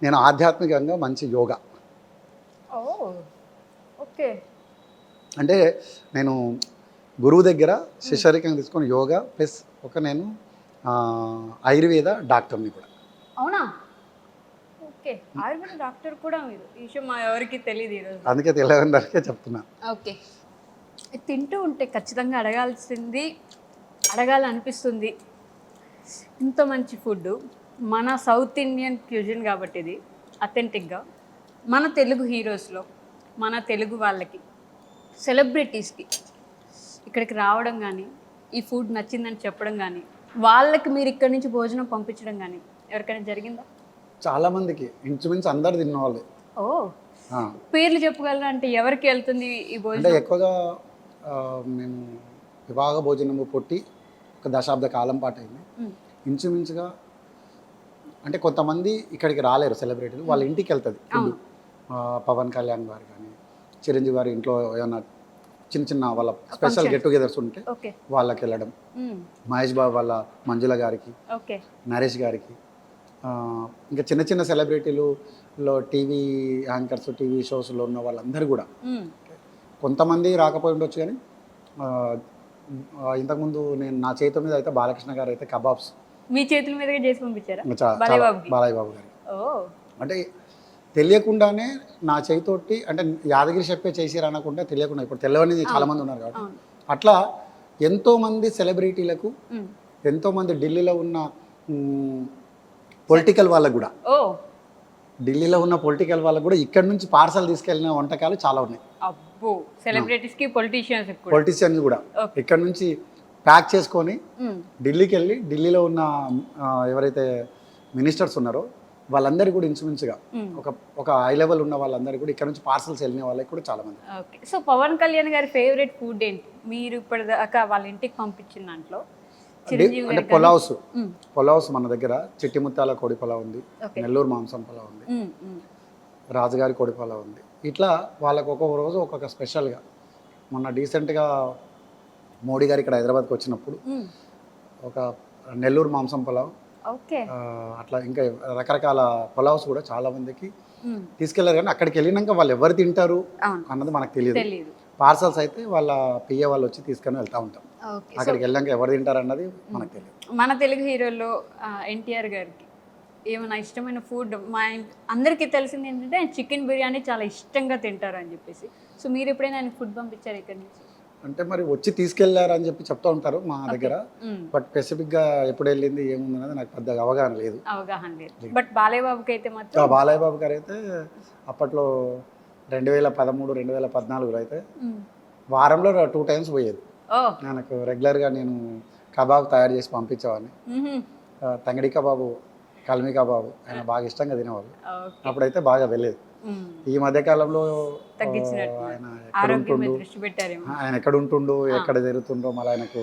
నేను ఆధ్యాత్మికంగా మంచి యోగా. ఓకే. అంటే నేను గురువు దగ్గర శిష్యరికంగా తీసుకొని యోగా ప్లస్ నేను ఆయుర్వేద డాక్టర్ని కూడా. అవునా? ఓకే. ఆయుర్వేద డాక్టర్ కూడా మీరు. ఈ విషయం మా ఎవరికి తెలియదు ఈరోజు. అందుకే తెలియదందరికే చెప్తున్నా. ఓకే. తింటూ ఉంటే ఖచ్చితంగా అడగాలనిపిస్తుంది. ఇంత మంచి ఫుడ్, మన సౌత్ ఇండియన్ క్యూజిన్ కాబట్టి ఇది అథెంటిక్గా మన తెలుగు హీరోస్లో, మన తెలుగు వాళ్ళకి, సెలబ్రిటీస్కి ఇక్కడికి రావడం కానీ, ఈ ఫుడ్ నచ్చిందని చెప్పడం కానీ, వాళ్ళకి మీరు ఇక్కడి నుంచి భోజనం పంపించడం కానీ ఎవరికైనా జరిగిందా? చాలామందికి, ఇంచుమించు అందరు తిన్నవాళ్ళే. ఓ, పేర్లు చెప్పగలరా? అంటే ఎవరికి వెళ్తుంది ఈ భోజనం? అంటే ఎక్కువగా మేము వివాహ భోజనము పొట్టి ఒక దశాబ్ద కాలం పాటు అయింది. ఇంచుమించుగా అంటే కొంతమంది ఇక్కడికి రాలేరు సెలబ్రిటీలు, వాళ్ళ ఇంటికి వెళ్తుంది ఫుడ్. పవన్ కళ్యాణ్ గారు కానీ, చిరంజీవి గారి ఇంట్లో ఏమన్నా చిన్న వాళ్ళ స్పెషల్ గెట్ టుగెదర్స్ ఉంటే వాళ్ళకి వెళ్ళడం, మహేష్ బాబు వాళ్ళ మంజుల గారికి, నరేష్ గారికి, ఇంకా చిన్న సెలబ్రిటీలులో టీవీ యాంకర్స్, టీవీ షోస్లో ఉన్న వాళ్ళందరూ కూడా. కొంతమంది రాకపోయి ఉండొచ్చు, కానీ ఇంతకుముందు నా చేతుల మీద అయితే బాలకృష్ణ గారు అయితే కబాబ్స్ మీ చేతుల మీదగా చేసి పంపించారా? బాలయ్య బాబు గారు. అంటే తెలియకుండానే నా చేతితోటి, అంటే యాదగిరి చెప్పే చేసిరు అనకుండా తెలియకుండా, ఇప్పుడు తెలియని చాలామంది ఉన్నారు కాబట్టి అట్లా ఎంతోమంది సెలబ్రిటీలకు, ఎంతోమంది ఢిల్లీలో ఉన్న పొలిటికల్ వాళ్ళకు కూడా, ఢిల్లీలో ఉన్న పొలిటికల్ వాళ్ళకు కూడా ఇక్కడ నుంచి పార్సల్ తీసుకెళ్ళిన వంటకాలు చాలా ఉన్నాయి. పొలిటీషియన్స్ కూడా ఇక్కడ నుంచి ప్యాక్ చేసుకొని ఢిల్లీకి వెళ్ళి, ఢిల్లీలో ఉన్న ఎవరైతే మినిస్టర్స్ ఉన్నారో వాళ్ళందరికీ కూడా ఇంచుమించుగా ఒక హై లెవెల్ ఉన్న వాళ్ళందరికీ కూడా ఇక్కడ నుంచి పార్సల్స్ వెళ్ళిన వాళ్ళకి కూడా చాలా మంది. ఓకే. సో పవన్ కళ్యాణ్ గారి ఫేవరెట్ ఫుడ్ ఏంటి మీరు ఇప్పటిదాకా వాళ్ళ ఇంటికి పంపించిన దాంట్లో? అంటే పొలావ్స్ మన దగ్గర చిట్టిముత్యాల కోడి పొలావ్ ఉంది, నెల్లూరు మాంసం పొలావ్ ఉంది, రాజుగారి కోడి పొలావ్ ఉంది. ఇట్లా వాళ్ళకు ఒక్కొక్క రోజు ఒక్కొక్క స్పెషల్గా. మొన్న డీసెంట్గా మోడీ గారు ఇక్కడ హైదరాబాద్కి వచ్చినప్పుడు ఒక నెల్లూరు మాంసం పొలావ్, అట్లా ఇంకా రకరకాల పొలావ్స్ కూడా చాలా మందికి తీసుకెళ్లారు. కానీ అక్కడికి వెళ్ళినాక వాళ్ళు ఎవరు తింటారు అన్నది మనకు తెలియదు. పార్సల్స్ అయితే వాళ్ళ పిఏ వాళ్ళు వచ్చి తీసుకొని వెళ్తూ ఉంటాం. అక్కడికి వెళ్ళాక ఎవరు తింటారు అన్నది మనకు తెలియదు. మన తెలుగు హీరోలో ఎన్టీఆర్ గారికి ఏమైనా ఇష్టమైన ఫుడ్? మా అందరికీ తెలిసింది ఏంటంటే ఆయన చికెన్ బిర్యానీ చాలా ఇష్టంగా తింటారు అని చెప్పేసి. సో మీరు ఎప్పుడైనా ఆయన ఫుడ్ పంపించారు ఇక్కడ నుంచి? అంటే మరి వచ్చి తీసుకెళ్లారు అని చెప్పి చెప్తూ ఉంటారు మా దగ్గర. బట్ స్పెసిఫిక్గా ఎప్పుడు వెళ్ళింది ఏముంది అనేది నాకు పెద్దగా అవగాహన లేదు. బట్ బాలయ్య బాబుకి అయితే మాత్రం బాలయ్య బాబు గారు అయితే అప్పట్లో 2013, 2014 అయితే వారంలో 2 times పోయేది. నాకు రెగ్యులర్గా నేను కబాబ్ తయారు చేసి పంపించేవాడిని. తంగడి కబాబు, కల్మి కబాబు ఆయన బాగా ఇష్టంగా తినేవాళ్ళు. అప్పుడైతే బాగా వెళ్ళేది. ఈ మధ్య కాలంలో ఆయన ఎక్కడ ఉంటుండో, ఎక్కడ జరుగుతుండో, మళ్ళీ ఆయనకు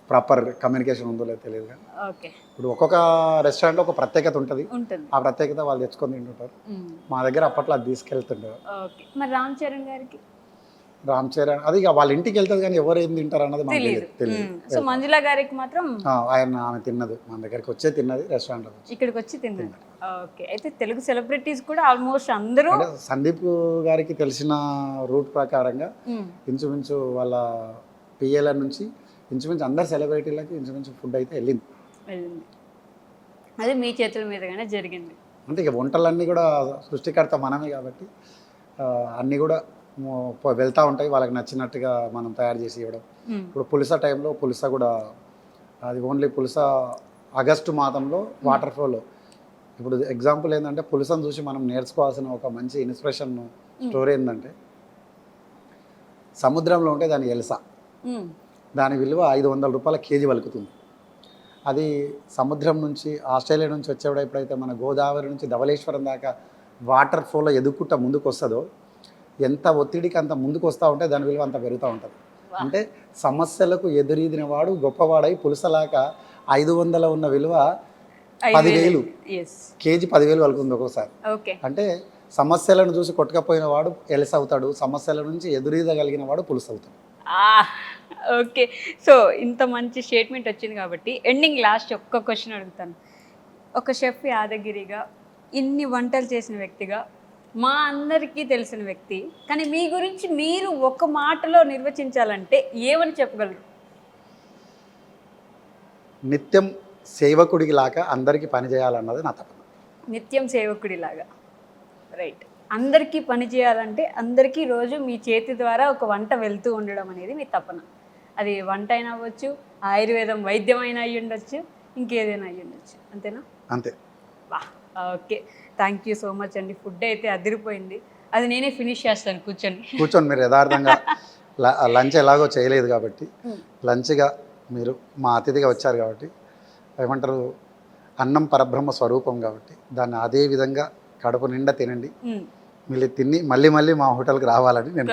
ప్రాపర్ కమ్యూనికేషన్ ఉందో లేదో తెలియదు. కానీ ఇప్పుడు ఒక్కొక్క రెస్టారెంట్లో ఒక ప్రత్యేకత ఉంటుంది. ఆ ప్రత్యేకత వాళ్ళు తెచ్చుకొని తింటుంటారు. మా దగ్గర అప్పట్లో అది తీసుకెళ్తుంటారు. మరి రామ్ చరణ్ గారికి రామ్ చరణ్ అది ఇక వాళ్ళ ఇంటికి వెళ్తుంది కానీ ఎవరు ఏం తింటారు అన్నది మాకు తెలియదు. సో మంజుల గారికి మాత్రం ఆమె తిన్నది, మన దగ్గరికి వచ్చే తిన్నది, రెస్టారెంట్లో ఇక్కడికి వచ్చి తిన్నది. ఓకే, అయితే తెలుగు సెలబ్రిటీస్ కూడా ఆల్మోస్ట్ అందరూ సందీప్ గారికి తెలిసిన రూట్ ప్రకారంగా ఇంచుమించు వాళ్ళ పిఎల నుంచి ఇంచుమించు అందరు సెలబ్రిటీలకి ఇంచుమించు ఫుడ్ అయితే వెళ్ళింది. అది మీ చేతుల మీదగానే జరిగింది. అంటే ఇక వంటలన్నీ కూడా సృష్టికర్త మనమే కాబట్టి అన్నీ కూడా వెళ్తూ ఉంటాయి. వాళ్ళకి నచ్చినట్టుగా మనం తయారు చేసి ఇవ్వడం. ఇప్పుడు పులుస టైంలో పులుస కూడా అది ఓన్లీ పులుస ఆగస్టు మాదంలో వాటర్ ఫ్లోలో. ఇప్పుడు ఎగ్జాంపుల్ ఏంటంటే పులుసను చూసి మనం నేర్చుకోవాల్సిన ఒక మంచి ఇన్స్పిరేషన్ స్టోరీ ఏంటంటే, సముద్రంలో ఉంటే దాని ఎలస, దాని విలువ 500 రూపాయల కేజీ వలుకుతుంది. అది సముద్రం నుంచి ఆస్ట్రేలియా నుంచి వచ్చేవాడు ఎప్పుడైతే మన గోదావరి నుంచి ధవళేశ్వరం దాకా వాటర్ ఫ్లోలో ఎదుక్కుంటా ముందుకు వస్తుందో, ఎంత ఒత్తిడికి అంత ముందుకు వస్తూ ఉంటే దాని విలువ అంత పెరుగుతూ ఉంటుంది. అంటే సమస్యలకు ఎదురీదిన వాడు గొప్పవాడై పులుసలాక 500 ఉన్న విలువ 10,000 కేజీ 10,000 వలుకుంది ఒక్కోసారి. అంటే సమస్యలను చూసి కొట్టకపోయిన వాడు ఎలస అవుతాడు, సమస్యల నుంచి ఎదురీదగలిగిన వాడు పులుసు అవుతాడు. ఓకే, సో ఇంత మంచి స్టేట్మెంట్ వచ్చింది కాబట్టి ఎండింగ్ లాస్ట్ ఒక్క క్వశ్చన్ అడుగుతాను. ఒక షెఫ్ యాదగిరిగా, ఇన్ని వంటలు చేసిన వ్యక్తిగా, మా అందరికీ తెలిసిన వ్యక్తి, కానీ మీ గురించి మీరు ఒక మాటలో నిర్వచించాలంటే ఏమని చెప్పగలరు? నిత్యం సేవకుడికి లాగా అందరికీ పని చేయాలన్నది నా తపన. నిత్యం సేవకుడిలాగా, రైట్. అందరికీ పని చేయాలంటే అందరికీ రోజు మీ చేతి ద్వారా ఒక వంట వెళ్తూ ఉండడం అనేది మీ తపన. అది వంట అయినా అవ్వచ్చు, ఆయుర్వేదం వైద్యం అయినా అయ్యి ఉండొచ్చు, ఇంకేదైనా అయ్యి ఉండొచ్చు. అంతేనా? అంతే. వా, okay, thank you so much అండి. ఫుడ్ అయితే అదిరిపోయింది. అది నేనే ఫినిష్ చేస్తాను కూర్చొని. మీరు యథార్థంగా లంచ్ ఎలాగో చేయలేదు కాబట్టి, లంచ్గా మీరు మా అతిథిగా వచ్చారు కాబట్టి, ఏమంటారు, అన్నం పరబ్రహ్మ స్వరూపం కాబట్టి దాన్ని అదే విధంగా కడుపు నిండా తినండి. మళ్ళీ తిని మళ్ళీ మా హోటల్కి రావాలని నేను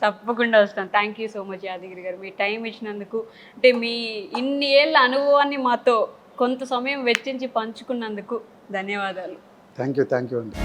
తప్పకుండా వస్తాను. Thank you so much Yadagiri గారు, మీ టైం ఇచ్చినందుకు. అంటే మీ ఇన్ని ఏళ్ళ అనుభవాన్ని మాతో కొంత సమయం వెచ్చించి పంచుకున్నందుకు ధన్యవాదాలు. థ్యాంక్ యూ అండి.